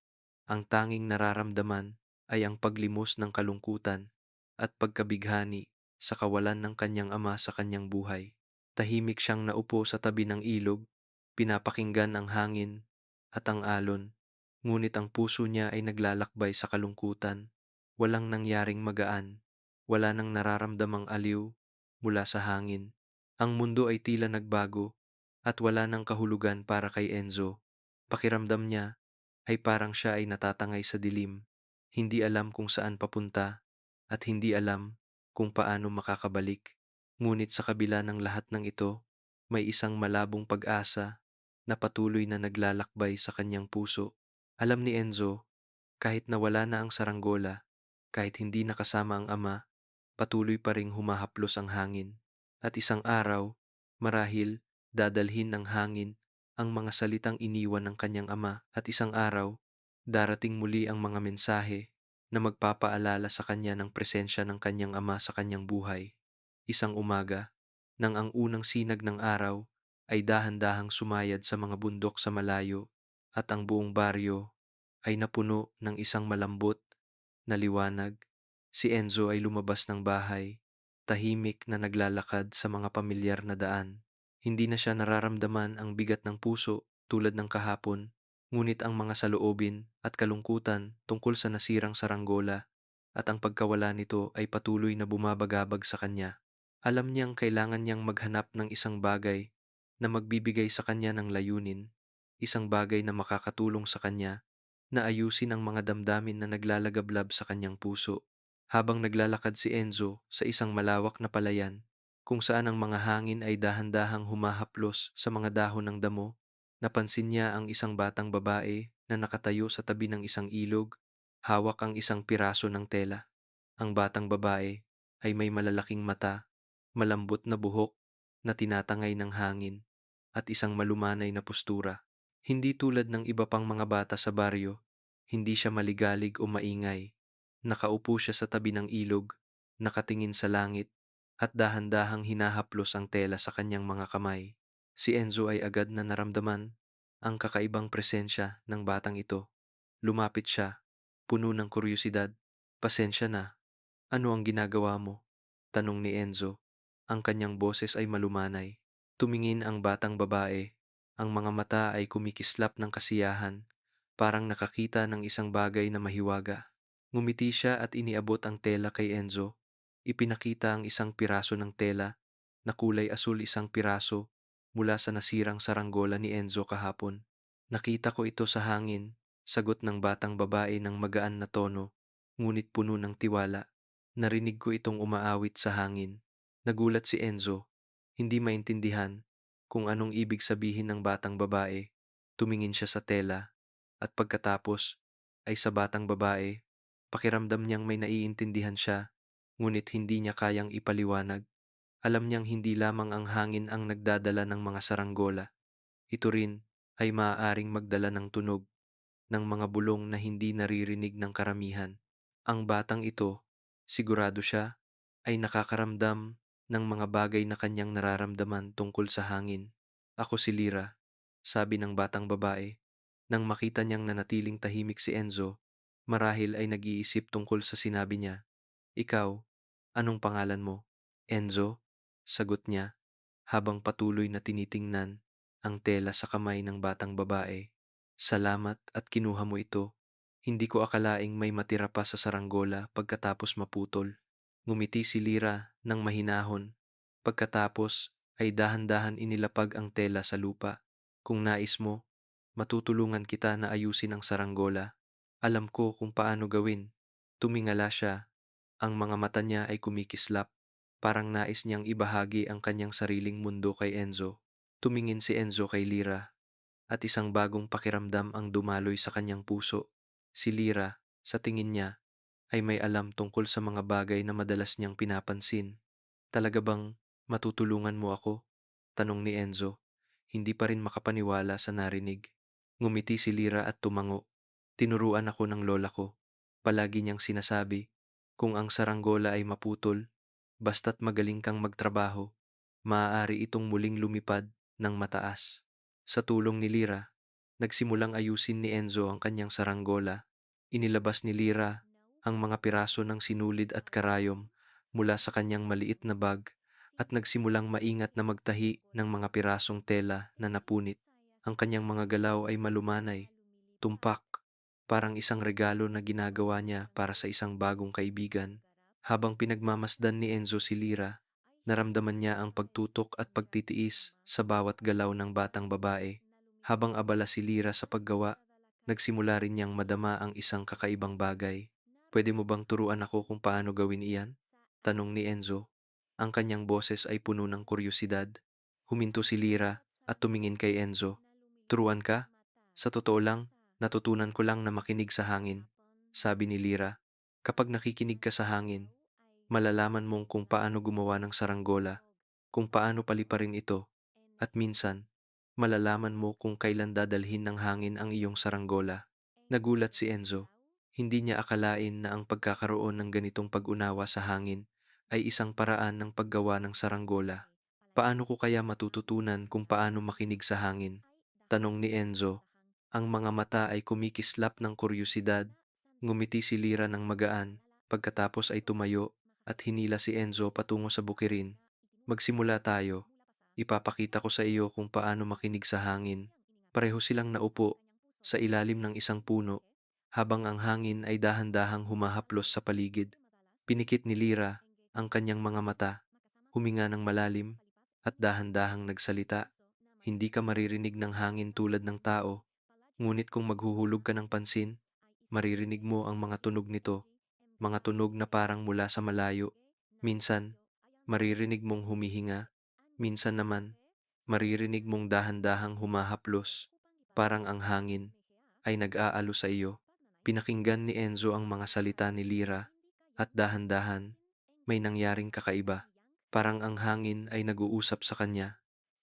Ang tanging nararamdaman ay ang paglimos ng kalungkutan at pagkabighani sa kawalan ng kanyang ama sa kanyang buhay. Tahimik siyang naupo sa tabi ng ilog, pinapakinggan ang hangin at ang alon, ngunit ang puso niya ay naglalakbay sa kalungkutan. Walang nangyaring magaan, wala nang nararamdamang aliw mula sa hangin. Ang mundo ay tila nagbago at wala nang kahulugan para kay Enzo. Pakiramdam niya ay parang siya ay natatangay sa dilim, hindi alam kung saan papunta at hindi alam kung paano makakabalik. Ngunit sa kabila ng lahat ng ito, may isang malabong pag-asa na patuloy na naglalakbay sa kanyang puso. Alam ni Enzo, kahit nawala na ang saranggola, kahit hindi nakasama ang ama, patuloy pa ring humahaplos ang hangin. At isang araw, marahil, dadalhin ng hangin ang mga salitang iniwan ng kanyang ama, at isang araw, darating muli ang mga mensahe na magpapaalala sa kanya ng presensya ng kanyang ama sa kanyang buhay. Isang umaga, nang ang unang sinag ng araw ay dahan-dahang sumayad sa mga bundok sa malayo, at ang buong baryo ay napuno ng isang malambot na liwanag, si Enzo ay lumabas ng bahay, tahimik na naglalakad sa mga pamilyar na daan. Hindi na siya nararamdaman ang bigat ng puso tulad ng kahapon, ngunit ang mga saloobin at kalungkutan tungkol sa nasirang saranggola at ang pagkawala nito ay patuloy na bumabagabag sa kanya. Alam niyang kailangan niyang maghanap ng isang bagay na magbibigay sa kanya ng layunin, isang bagay na makakatulong sa kanya na ayusin ang mga damdamin na naglalagablab sa kanyang puso. Habang naglalakad si Enzo sa isang malawak na palayan, kung saan ang mga hangin ay dahan-dahang humahaplos sa mga dahon ng damo, napansin niya ang isang batang babae na nakatayo sa tabi ng isang ilog, hawak ang isang piraso ng tela. Ang batang babae ay may malalaking mata, malambot na buhok na tinatangay ng hangin, at isang malumanay na postura. Hindi tulad ng iba pang mga bata sa baryo, hindi siya maligalig o maingay. Nakaupo siya sa tabi ng ilog, nakatingin sa langit, at dahan-dahang hinahaplos ang tela sa kanyang mga kamay. Si Enzo ay agad na naramdaman ang kakaibang presensya ng batang ito. Lumapit siya, puno ng kuryosidad. "Pasensya na, ano ang ginagawa mo?" tanong ni Enzo. Ang kanyang boses ay malumanay. Tumingin ang batang babae. Ang mga mata ay kumikislap ng kasiyahan, parang nakakita ng isang bagay na mahiwaga. Ngumiti siya at iniabot ang tela kay Enzo. Ipinakita ang isang piraso ng tela na kulay asul, isang piraso mula sa nasirang saranggola ni Enzo kahapon. "Nakita ko ito sa hangin," sagot ng batang babae ng magaan na tono, ngunit puno ng tiwala. "Narinig ko itong umaawit sa hangin." Nagulat si Enzo, hindi maintindihan kung anong ibig sabihin ng batang babae. Tumingin siya sa tela at pagkatapos ay sa batang babae. Pakiramdam niyang may naiintindihan siya, ngunit hindi niya kayang ipaliwanag. Alam niyang hindi lamang ang hangin ang nagdadala ng mga saranggola. Ito rin ay maaaring magdala ng tunog ng mga bulong na hindi naririnig ng karamihan. Ang batang ito, sigurado siya, ay nakakaramdam ng mga bagay na kanyang nararamdaman tungkol sa hangin. "Ako si Lira," sabi ng batang babae. Nang makita niyang nanatiling tahimik si Enzo, marahil ay nag-iisip tungkol sa sinabi niya. "Ikaw, anong pangalan mo?" "Enzo," sagot niya, habang patuloy na tinitingnan ang tela sa kamay ng batang babae. "Salamat at kinuha mo ito. Hindi ko akalaing may matira pa sa saranggola pagkatapos maputol." Ngumiti si Lira ng mahinahon. Pagkatapos ay dahan-dahan inilapag ang tela sa lupa. "Kung nais mo, matutulungan kita na ayusin ang saranggola. Alam ko kung paano gawin." Tumingala siya, ang mga mata niya ay kumikislap. Parang nais niyang ibahagi ang kanyang sariling mundo kay Enzo. Tumingin si Enzo kay Lira at isang bagong pakiramdam ang dumaloy sa kanyang puso. Si Lira, sa tingin niya, ay may alam tungkol sa mga bagay na madalas niyang pinapansin. "Talaga bang matutulungan mo ako?" tanong ni Enzo, hindi pa rin makapaniwala sa narinig. Ngumiti si Lira at tumango. "Tinuruan ako ng lola ko. Palagi niyang sinasabi, kung ang saranggola ay maputol, basta't magaling kang magtrabaho, maaari itong muling lumipad ng mataas." Sa tulong ni Lira, nagsimulang ayusin ni Enzo ang kanyang saranggola. Inilabas ni Lira ang mga piraso ng sinulid at karayom mula sa kanyang maliit na bag at nagsimulang maingat na magtahi ng mga pirasong tela na napunit. Ang kanyang mga galaw ay malumanay, tumpak, parang isang regalo na ginagawa niya para sa isang bagong kaibigan. Habang pinagmamasdan ni Enzo si Lira, naramdaman niya ang pagtutok at pagtitiis sa bawat galaw ng batang babae. Habang abala si Lira sa paggawa, nagsimula rin niyang madama ang isang kakaibang bagay. "Pwede mo bang turuan ako kung paano gawin iyan?" tanong ni Enzo. Ang kanyang boses ay puno ng kuryosidad. Huminto si Lira at tumingin kay Enzo. "Turuan ka? Sa totoo lang, natutunan ko lang na makinig sa hangin," sabi ni Lira. "Kapag nakikinig ka sa hangin, malalaman mong kung paano gumawa ng saranggola, kung paano paliparin ito, at minsan, malalaman mo kung kailan dadalhin ng hangin ang iyong saranggola." Nagulat si Enzo. Hindi niya akalain na ang pagkakaroon ng ganitong pag-unawa sa hangin ay isang paraan ng paggawa ng saranggola. "Paano ko kaya matututunan kung paano makinig sa hangin?" tanong ni Enzo. Ang mga mata ay kumikislap ng kuryosidad. Ngumiti si Lira ng magaan, pagkatapos ay tumayo. at hinila si Enzo patungo sa bukirin. Magsimula tayo. Ipapakita ko sa iyo kung paano makinig sa hangin. Pareho silang naupo sa ilalim ng isang puno habang ang hangin ay dahan-dahang humahaplos sa paligid. Pinikit ni Lira ang kanyang mga mata, huminga ng malalim at dahan-dahang nagsalita. Hindi ka maririnig ng hangin tulad ng tao, ngunit kung maghuhulog ka ng pansin, maririnig mo ang mga tunog nito, mga tunog na parang mula sa malayo. Minsan, maririnig mong humihinga, minsan naman, maririnig mong dahan-dahang humahaplos, parang ang hangin ay nag-aalo sa iyo. Pinakinggan ni Enzo ang mga salita ni Lira at dahan-dahan may nangyaring kakaiba. Parang ang hangin ay nag-uusap sa kanya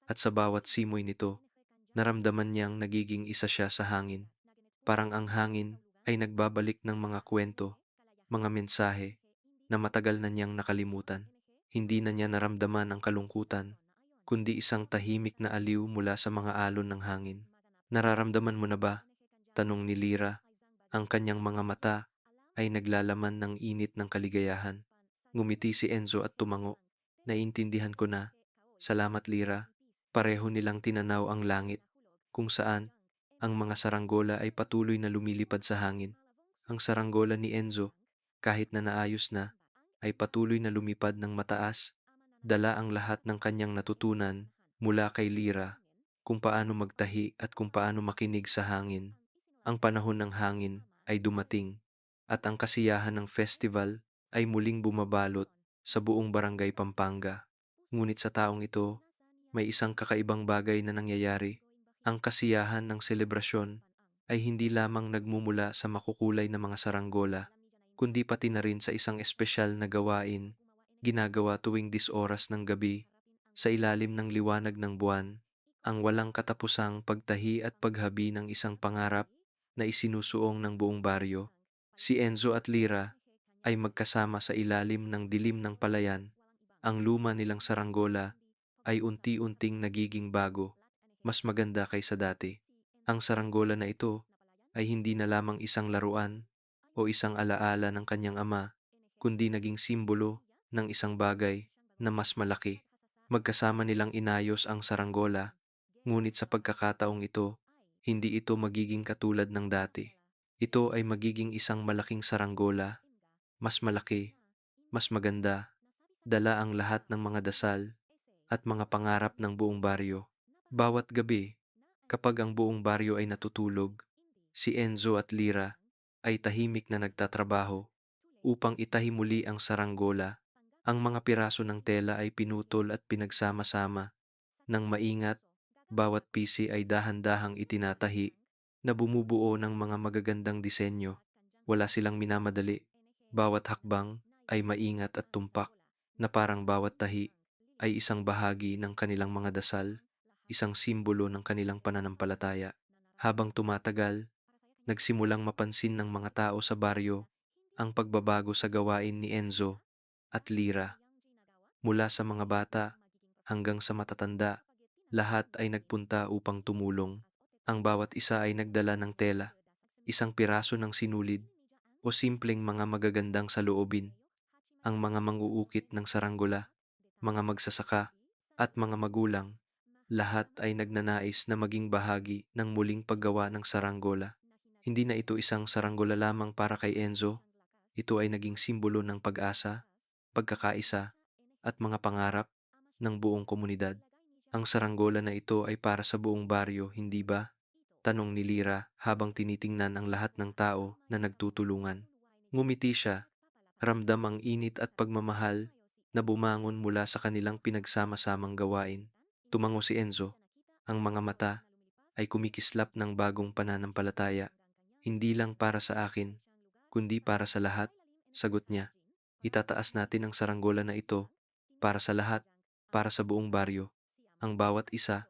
at sa bawat simoy nito, naramdaman niyang nagiging isa siya sa hangin. Parang ang hangin ay nagbabalik ng mga kwento, mga mensahe na matagal na niyang nakalimutan. Hindi na niya naramdaman ang kalungkutan, kundi isang tahimik na aliw mula sa mga alon ng hangin. Nararamdaman mo na ba? Tanong ni Lira. Ang kanyang mga mata ay naglalaman ng init ng kaligayahan. Ngumiti si Enzo at tumango. Naiintindihan ko na. Salamat, Lira. Pareho nilang tinanaw ang langit, kung saan ang mga saranggola ay patuloy na lumilipad sa hangin. Ang saranggola ni Enzo, kahit na naayos na, ay patuloy na lumipad ng mataas, dala ang lahat ng kanyang natutunan mula kay Lira, kung paano magtahi at kung paano makinig sa hangin. Ang panahon ng hangin ay dumating, at ang kasiyahan ng festival ay muling bumabalot sa buong barangay Pampanga. Ngunit sa taong ito, may isang kakaibang bagay na nangyayari. Ang kasiyahan ng selebrasyon ay hindi lamang nagmumula sa makukulay na mga saranggola, kundi pati na rin sa isang espesyal na gawain, ginagawa tuwing 10 oras ng gabi, sa ilalim ng liwanag ng buwan, ang walang katapusang pagtahi at paghabi ng isang pangarap na isinusuong ng buong baryo. Si Enzo at Lira ay magkasama sa ilalim ng dilim ng palayan. Ang luma nilang saranggola ay unti-unting nagiging bago, mas maganda kaysa dati. Ang saranggola na ito ay hindi na lamang isang laruan o isang alaala ng kanyang ama, kundi naging simbolo ng isang bagay na mas malaki. Magkasama nilang inayos ang saranggola, ngunit sa pagkakataong ito, hindi ito magiging katulad ng dati. Ito ay magiging isang malaking saranggola, mas malaki, mas maganda, dala ang lahat ng mga dasal at mga pangarap ng buong baryo. Bawat gabi, kapag ang buong baryo ay natutulog, si Enzo at Lira ay tahimik na nagtatrabaho upang itahi muli ang saranggola. Ang mga piraso ng tela ay pinutol at pinagsama-sama ng maingat, bawat pisi ay dahan-dahang itinatahi na bumubuo ng mga magagandang disenyo. Wala silang minamadali. Bawat hakbang ay maingat at tumpak, na parang bawat tahi ay isang bahagi ng kanilang mga dasal, isang simbolo ng kanilang pananampalataya. Habang tumatagal, nagsimulang mapansin ng mga tao sa baryo ang pagbabago sa gawain ni Enzo at Lira. Mula sa mga bata hanggang sa matatanda, lahat ay nagpunta upang tumulong. Ang bawat isa ay nagdala ng tela, isang piraso ng sinulid, o simpleng mga magagandang saloobin. Ang mga manguukit ng saranggola, mga magsasaka, at mga magulang, lahat ay nagnanais na maging bahagi ng muling paggawa ng saranggola. Hindi na ito isang saranggola lamang para kay Enzo, ito ay naging simbolo ng pag-asa, pagkakaisa, at mga pangarap ng buong komunidad. Ang saranggola na ito ay para sa buong baryo, hindi ba? Tanong ni Lira habang tinitingnan ang lahat ng tao na nagtutulungan. Ngumiti siya, ramdam ang init at pagmamahal na bumangon mula sa kanilang pinagsama-samang gawain. Tumango si Enzo, ang mga mata ay kumikislap ng bagong pananampalataya. Hindi lang para sa akin, kundi para sa lahat, sagot niya. Itataas natin ang saranggola na ito para sa lahat, para sa buong baryo. Ang bawat isa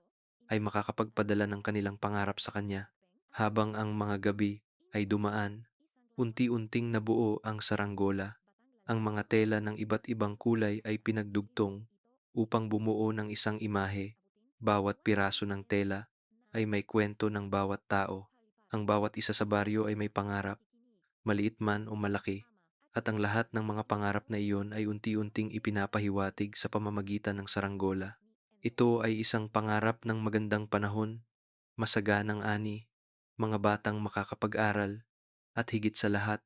ay makakapagpadala ng kanilang pangarap sa kanya. Habang ang mga gabi ay dumaan, unti-unting nabuo ang saranggola. Ang mga tela ng iba't ibang kulay ay pinagdugtong upang bumuo ng isang imahe. Bawat piraso ng tela ay may kwento ng bawat tao. Ang bawat isa sa baryo ay may pangarap, maliit man o malaki. at ang lahat ng mga pangarap na iyon ay unti-unting ipinapahiwatig sa pamamagitan ng saranggola. Ito ay isang pangarap ng magandang panahon, masaganang ani, mga batang makakapag-aral, at higit sa lahat,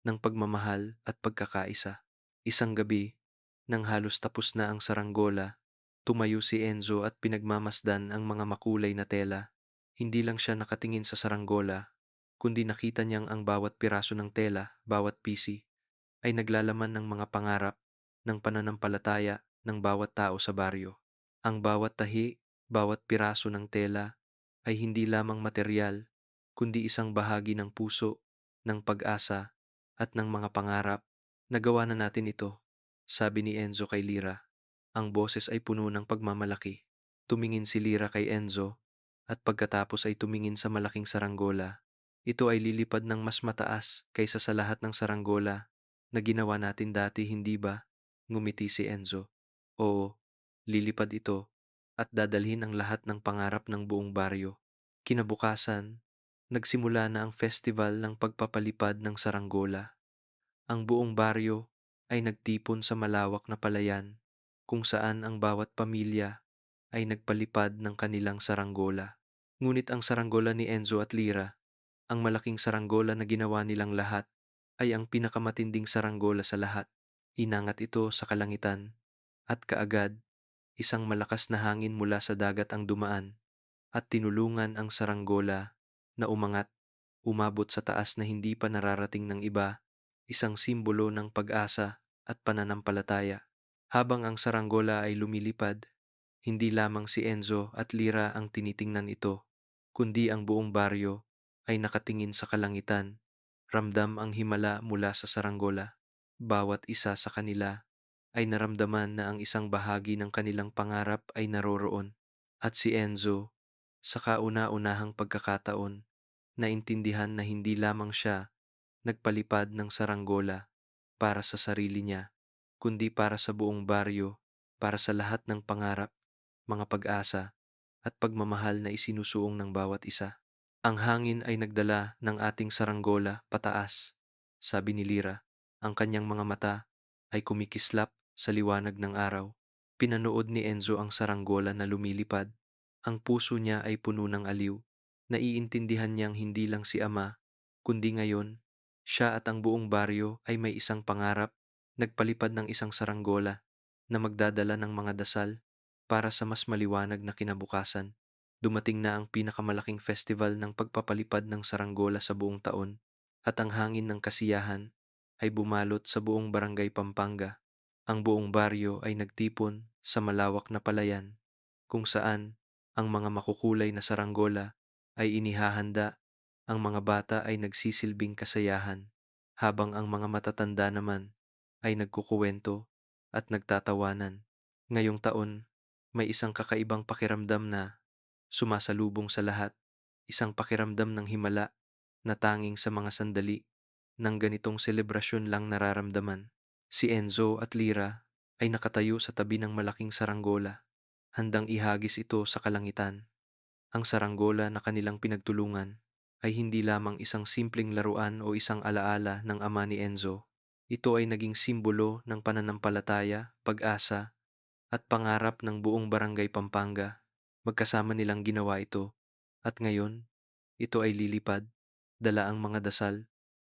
ng pagmamahal at pagkakaisa. Isang gabi, nang halos tapos na ang saranggola, tumayo si Enzo at pinagmamasdan ang mga makulay na tela. Hindi lang siya nakatingin sa saranggola, kundi nakita niyang ang bawat piraso ng tela, bawat pisi, ay naglalaman ng mga pangarap, ng pananampalataya ng bawat tao sa baryo. Ang bawat tahi, bawat piraso ng tela ay hindi lamang material, kundi isang bahagi ng puso, ng pag-asa, at ng mga pangarap. Nagawa na natin ito, sabi ni Enzo kay Lira. Ang boses ay puno ng pagmamalaki. Tumingin si Lira kay Enzo, at pagkatapos ay tumingin sa malaking saranggola. Ito ay lilipad ng mas mataas kaysa sa lahat ng saranggola na ginawa natin dati, hindi ba? Ngumiti si Enzo. Oo, lilipad ito at dadalhin ang lahat ng pangarap ng buong baryo. Kinabukasan, nagsimula na ang festival ng pagpapalipad ng saranggola. Ang buong baryo ay nagtipon sa malawak na palayan kung saan ang bawat pamilya ay nagpalipad ng kanilang saranggola. Ngunit ang saranggola ni Enzo at Lira, ang malaking saranggola na ginawa nilang lahat, ay ang pinakamatinding saranggola sa lahat. Inangat ito sa kalangitan at kaagad, isang malakas na hangin mula sa dagat ang dumaan at tinulungan ang saranggola na umangat, umabot sa taas na hindi pa nararating ng iba, isang simbolo ng pag-asa at pananampalataya. Habang ang saranggola ay lumilipad, hindi lamang si Enzo at Lira ang tinitingnan ito, kundi ang buong baryo ay nakatingin sa kalangitan, ramdam ang himala mula sa saranggola. Bawat isa sa kanila ay naramdaman na ang isang bahagi ng kanilang pangarap ay naroroon. At si Enzo, sa kauna-unahang pagkakataon, naintindihan na hindi lamang siya nagpalipad ng saranggola para sa sarili niya, kundi para sa buong baryo, para sa lahat ng pangarap, mga pag-asa, at pagmamahal na isinusuong ng bawat isa. Ang hangin ay nagdala ng ating saranggola pataas, sabi ni Lira. Ang kanyang mga mata ay kumikislap sa liwanag ng araw. Pinanood ni Enzo ang saranggola na lumilipad. Ang puso niya ay puno ng aliw. Naiintindihan niyang hindi lang si ama, kundi ngayon, siya at ang buong baryo ay may isang pangarap, nagpalipad ng isang saranggola na magdadala ng mga dasal para sa mas maliwanag na kinabukasan. Dumating na ang pinakamalaking festival ng pagpapalipad ng saranggola sa buong taon, at ang hangin ng kasiyahan ay bumalot sa buong barangay Pampanga. Ang buong baryo ay nagtipon sa malawak na palayan kung saan ang mga makukulay na saranggola ay inihahanda, ang mga bata ay nagsisilbing kasayahan, habang ang mga matatanda naman ay nagkukuwento at nagtatawanan. Ngayong taon, may isang kakaibang pakiramdam na sumasalubong sa lahat, isang pakiramdam ng himala na tanging sa mga sandali ng ganitong selebrasyon lang nararamdaman. Si Enzo at Lira ay nakatayo sa tabi ng malaking saranggola, handang ihagis ito sa kalangitan. Ang saranggola na kanilang pinagtulungan ay hindi lamang isang simpleng laruan o isang alaala ng ama ni Enzo. Ito ay naging simbolo ng pananampalataya, pag-asa, at pangarap ng buong barangay Pampanga. Magkasama nilang ginawa ito, at ngayon, ito ay lilipad, dala ang mga dasal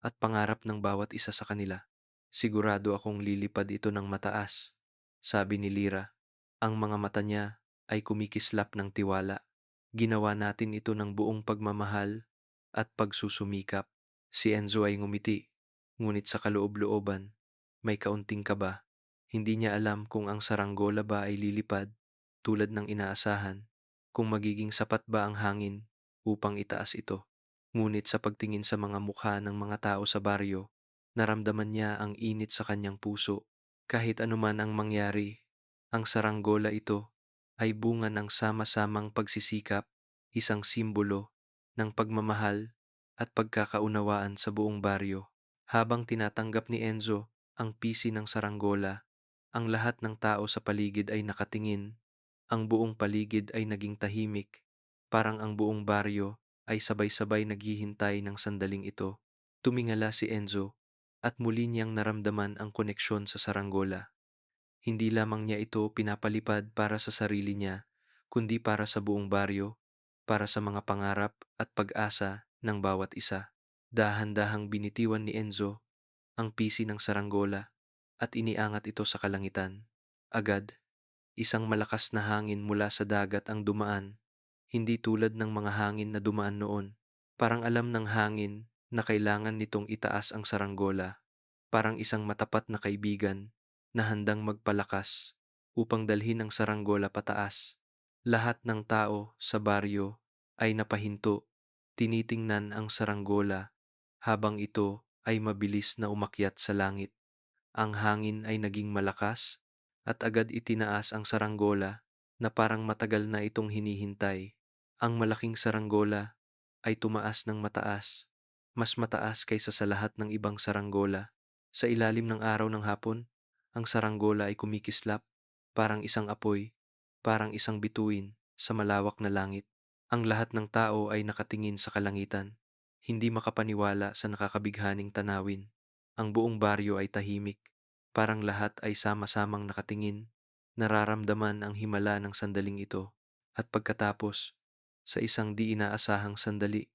at pangarap ng bawat isa sa kanila. Sigurado akong lilipad ito ng mataas, sabi ni Lira. Ang mga mata niya ay kumikislap ng tiwala. Ginawa natin ito ng buong pagmamahal at pagsusumikap. Si Enzo ay ngumiti, ngunit sa kaloob-looban, may kaunting kaba. Hindi niya alam kung ang saranggola ba ay lilipad tulad ng inaasahan, kung magiging sapat ba ang hangin upang itaas ito. Ngunit sa pagtingin sa mga mukha ng mga tao sa baryo, naramdaman niya ang init sa kanyang puso. Kahit anuman ang mangyari, ang saranggola ito ay bunga ng sama-samang pagsisikap, isang simbolo ng pagmamahal at pagkakaunawaan sa buong baryo. Habang tinatanggap ni Enzo ang pisi ng saranggola, ang lahat ng tao sa paligid ay nakatingin. Ang buong paligid ay naging tahimik, parang ang buong baryo ay sabay-sabay naghihintay ng sandaling ito. Tumingala si Enzo, at muli niyang naramdaman ang koneksyon sa saranggola. Hindi lamang niya ito pinapalipad para sa sarili niya, kundi para sa buong baryo, para sa mga pangarap at pag-asa ng bawat isa. Dahan-dahang binitiwan ni Enzo ang pisi ng saranggola at iniangat ito sa kalangitan. Agad, isang malakas na hangin mula sa dagat ang dumaan, hindi tulad ng mga hangin na dumaan noon. Parang alam ng hangin na kailangan nitong itaas ang saranggola, parang isang matapat na kaibigan na handang magpalakas upang dalhin ang saranggola pataas. Lahat ng tao sa baryo ay napahinto, tinitingnan ang saranggola habang ito ay mabilis na umakyat sa langit. Ang hangin ay naging malakas at agad itinaas ang saranggola na parang matagal na itong hinihintay. Ang malaking saranggola ay tumaas ng mataas, mas mataas kaysa sa lahat ng ibang saranggola. Sa ilalim ng araw ng hapon, ang saranggola ay kumikislap, parang isang apoy, parang isang bituin sa malawak na langit. Ang lahat ng tao ay nakatingin sa kalangitan, hindi makapaniwala sa nakakabighaning tanawin. Ang buong baryo ay tahimik, parang lahat ay sama-samang nakatingin, nararamdaman ang himala ng sandaling ito. At pagkatapos, sa isang di inaasahang sandali,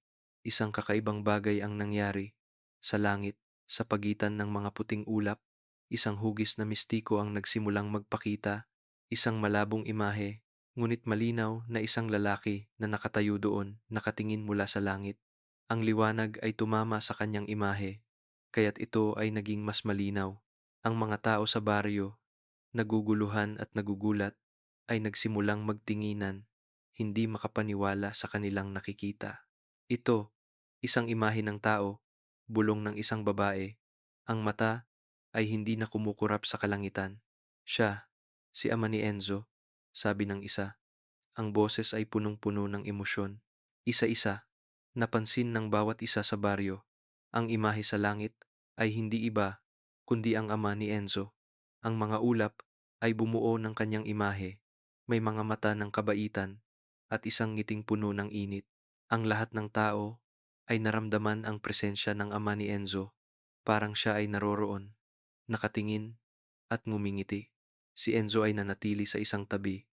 isang kakaibang bagay ang nangyari. Sa langit, sa pagitan ng mga puting ulap, isang hugis na mistiko ang nagsimulang magpakita, isang malabong imahe, ngunit malinaw na isang lalaki na nakatayo doon, nakatingin mula sa langit. Ang liwanag ay tumama sa kanyang imahe, kaya't ito ay naging mas malinaw. Ang mga tao sa baryo, naguguluhan at nagugulat, ay nagsimulang magtinginan, hindi makapaniwala sa kanilang nakikita. Ito, isang imahe ng tao, bulong ng isang babae. Ang mata ay hindi na kumukurap sa kalangitan. Siya, si ama ni Enzo, sabi ng isa. Ang boses ay punong-puno ng emosyon. Isa-isa, napansin ng bawat isa sa baryo. Ang imahe sa langit ay hindi iba, kundi ang ama ni Enzo. Ang mga ulap ay bumuo ng kanyang imahe. May mga mata ng kabaitan at isang ngiting puno ng init. Ang lahat ng tao ay naramdaman ang presensya ng ama ni Enzo. Parang siya ay naroroon, nakatingin at ngumingiti. Si Enzo ay nanatili sa isang tabi,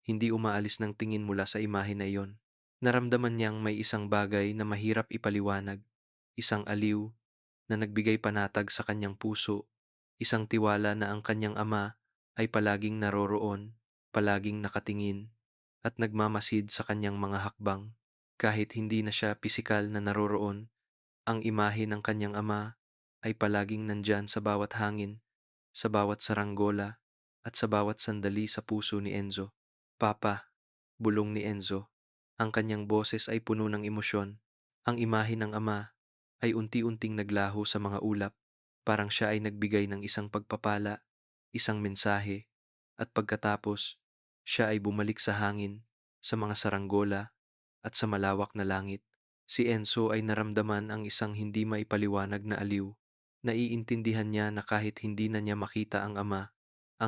hindi umaalis ng tingin mula sa imahe na iyon. Naramdaman niyang may isang bagay na mahirap ipaliwanag, isang aliw na nagbigay panatag sa kanyang puso, isang tiwala na ang kanyang ama ay palaging naroroon, palaging nakatingin, at nagmamasid sa kanyang mga hakbang. Kahit hindi na siya pisikal na naroroon, ang imahe ng kanyang ama ay palaging nandyan sa bawat hangin, sa bawat saranggola, at sa bawat sandali sa puso ni Enzo. Papa, bulong ni Enzo. Ang kanyang boses ay puno ng emosyon. Ang imahe ng ama ay unti-unting naglaho sa mga ulap, parang siya ay nagbigay ng isang pagpapala, isang mensahe, at pagkatapos, siya ay bumalik sa hangin, sa mga saranggola, at sa malawak na langit. Si Enzo ay naramdaman ang isang hindi maipaliwanag na aliw. Naiintindihan niya na kahit hindi na niya makita ang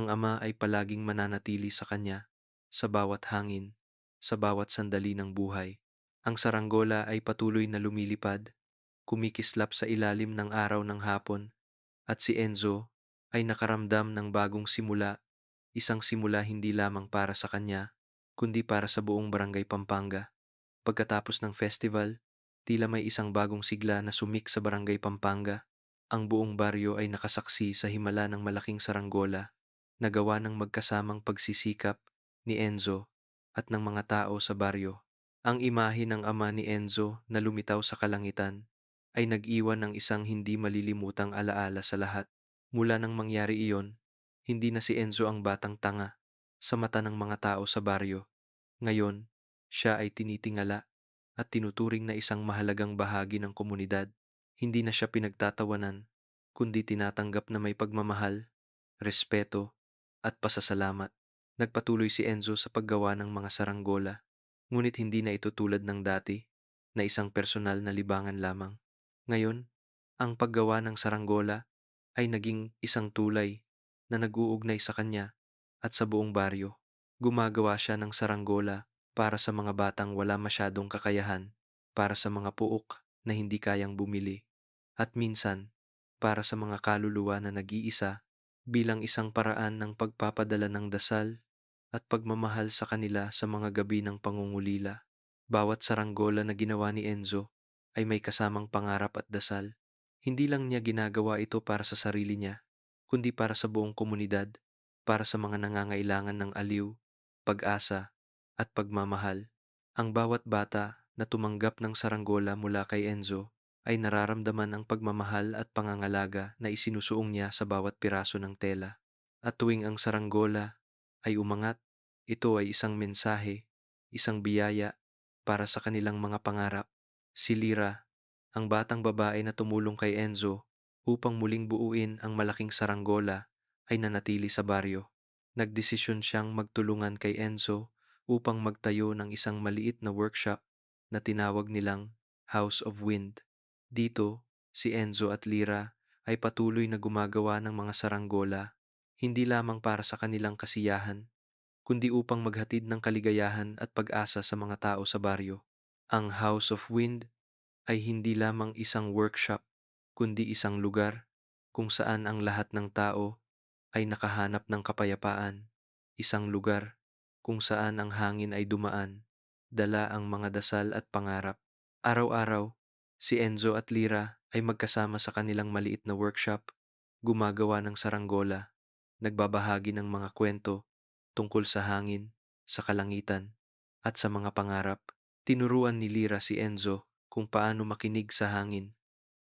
ama ay palaging mananatili sa kanya, sa bawat hangin, sa bawat sandali ng buhay. Ang saranggola ay patuloy na lumilipad, kumikislap sa ilalim ng araw ng hapon, at si Enzo ay nakaramdam ng bagong simula, isang simula hindi lamang para sa kanya, kundi para sa buong barangay Pampanga. Pagkatapos ng festival, tila may isang bagong sigla na sumik sa barangay Pampanga. Ang buong baryo ay nakasaksi sa himala ng malaking saranggola na gawa ng magkasamang pagsisikap ni Enzo at ng mga tao sa baryo. Ang imahe ng ama ni Enzo na lumitaw sa kalangitan ay nag-iwan ng isang hindi malilimutang alaala sa lahat. Mula nang mangyari iyon, hindi na si Enzo ang batang tanga sa mata ng mga tao sa baryo. Ngayon, siya ay tinitingala at tinuturing na isang mahalagang bahagi ng komunidad. Hindi na siya pinagtatawanan, kundi tinatanggap na may pagmamahal, respeto, at pasasalamat. Nagpatuloy si Enzo sa paggawa ng mga saranggola, ngunit hindi na ito tulad ng dati, na isang personal na libangan lamang. Ngayon, ang paggawa ng saranggola ay naging isang tulay na nag-uugnay sa kanya at sa buong baryo. Gumagawa siya ng saranggola para sa mga batang wala masyadong kakayahan, para sa mga puok na hindi kayang bumili, at minsan, para sa mga kaluluwa na nag-iisa bilang isang paraan ng pagpapadala ng dasal at pagmamahal sa kanila sa mga gabi ng pangungulila. Bawat saranggola na ginawa ni Enzo ay may kasamang pangarap at dasal. Hindi lang niya ginagawa ito para sa sarili niya, kundi para sa buong komunidad, para sa mga nangangailangan ng aliw, pag-asa, at pagmamahal. Ang bawat bata na tumanggap ng saranggola mula kay Enzo ay nararamdaman ang pagmamahal at pangangalaga na isinusuong niya sa bawat piraso ng tela. At tuwing ang saranggola ay umangat, ito ay isang mensahe, isang biyaya para sa kanilang mga pangarap. Si Lira, ang batang babae na tumulong kay Enzo upang muling buuin ang malaking saranggola, ay nanatili sa baryo. Nagdesisyon siyang magtulungan kay Enzo upang magtayo ng isang maliit na workshop na tinawag nilang House of Wind. Dito, si Enzo at Lira ay patuloy na gumagawa ng mga saranggola, hindi lamang para sa kanilang kasiyahan, kundi upang maghatid ng kaligayahan at pag-asa sa mga tao sa baryo. Ang House of Wind ay hindi lamang isang workshop, kundi isang lugar kung saan ang lahat ng tao ay nakahanap ng kapayapaan. Isang lugar kung saan ang hangin ay dumaan, dala ang mga dasal at pangarap. Araw-araw, si Enzo at Lira ay magkasama sa kanilang maliit na workshop, gumagawa ng saranggola, nagbabahagi ng mga kwento tungkol sa hangin, sa kalangitan, at sa mga pangarap. Tinuruan ni Lira si Enzo kung paano makinig sa hangin,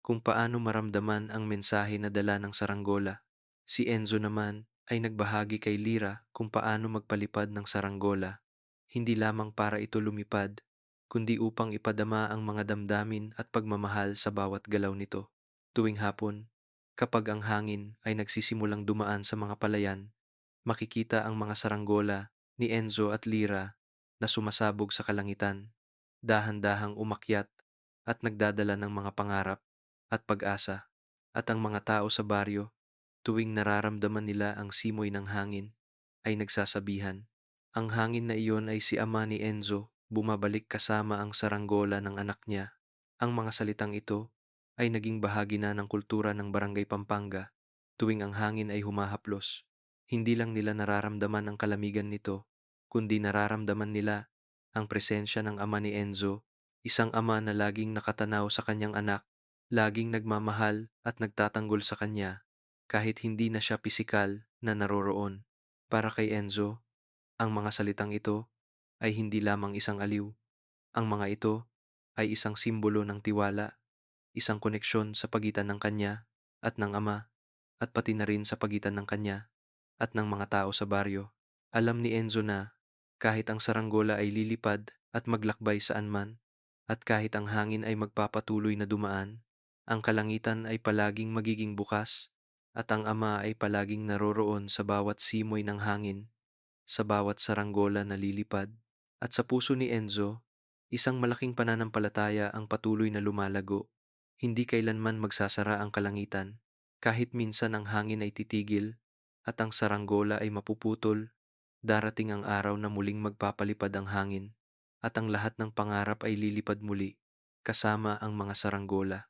kung paano maramdaman ang mensahe na dala ng saranggola. Si Enzo naman ay nagbahagi kay Lira kung paano magpalipad ng saranggola, hindi lamang para ito lumipad, kundi upang ipadama ang mga damdamin at pagmamahal sa bawat galaw nito. Tuwing hapon, kapag ang hangin ay nagsisimulang dumaan sa mga palayan, makikita ang mga saranggola ni Enzo at Lira na sumasabog sa kalangitan, dahan-dahang umakyat at nagdadala ng mga pangarap at pag-asa. At ang mga tao sa baryo, tuwing nararamdaman nila ang simoy ng hangin, ay nagsasabihan, ang hangin na iyon ay si ama ni Enzo, bumabalik kasama ang saranggola ng anak niya. Ang mga salitang ito ay naging bahagi na ng kultura ng Barangay Pampanga. Tuwing ang hangin ay humahaplos, hindi lang nila nararamdaman ang kalamigan nito, kundi nararamdaman nila ang presensya ng ama ni Enzo, isang ama na laging nakatanaw sa kanyang anak, laging nagmamahal at nagtatanggol sa kanya, kahit hindi na siya pisikal na naroroon. Para kay Enzo, ang mga salitang ito ay hindi lamang isang aliw. Ang mga ito ay isang simbolo ng tiwala, isang koneksyon sa pagitan ng kanya at ng ama, at pati na rin sa pagitan ng kanya at ng mga tao sa baryo. Alam ni Enzo na kahit ang saranggola ay lilipad at maglakbay saan man, at kahit ang hangin ay magpapatuloy na dumaan, ang kalangitan ay palaging magiging bukas, at ang ama ay palaging naroroon sa bawat simoy ng hangin, sa bawat saranggola na lilipad. At sa puso ni Enzo, isang malaking pananampalataya ang patuloy na lumalago. Hindi kailanman magsasara ang kalangitan, kahit minsan ang hangin ay titigil at ang saranggola ay mapuputol, darating ang araw na muling magpapalipad ang hangin at ang lahat ng pangarap ay lilipad muli, kasama ang mga saranggola.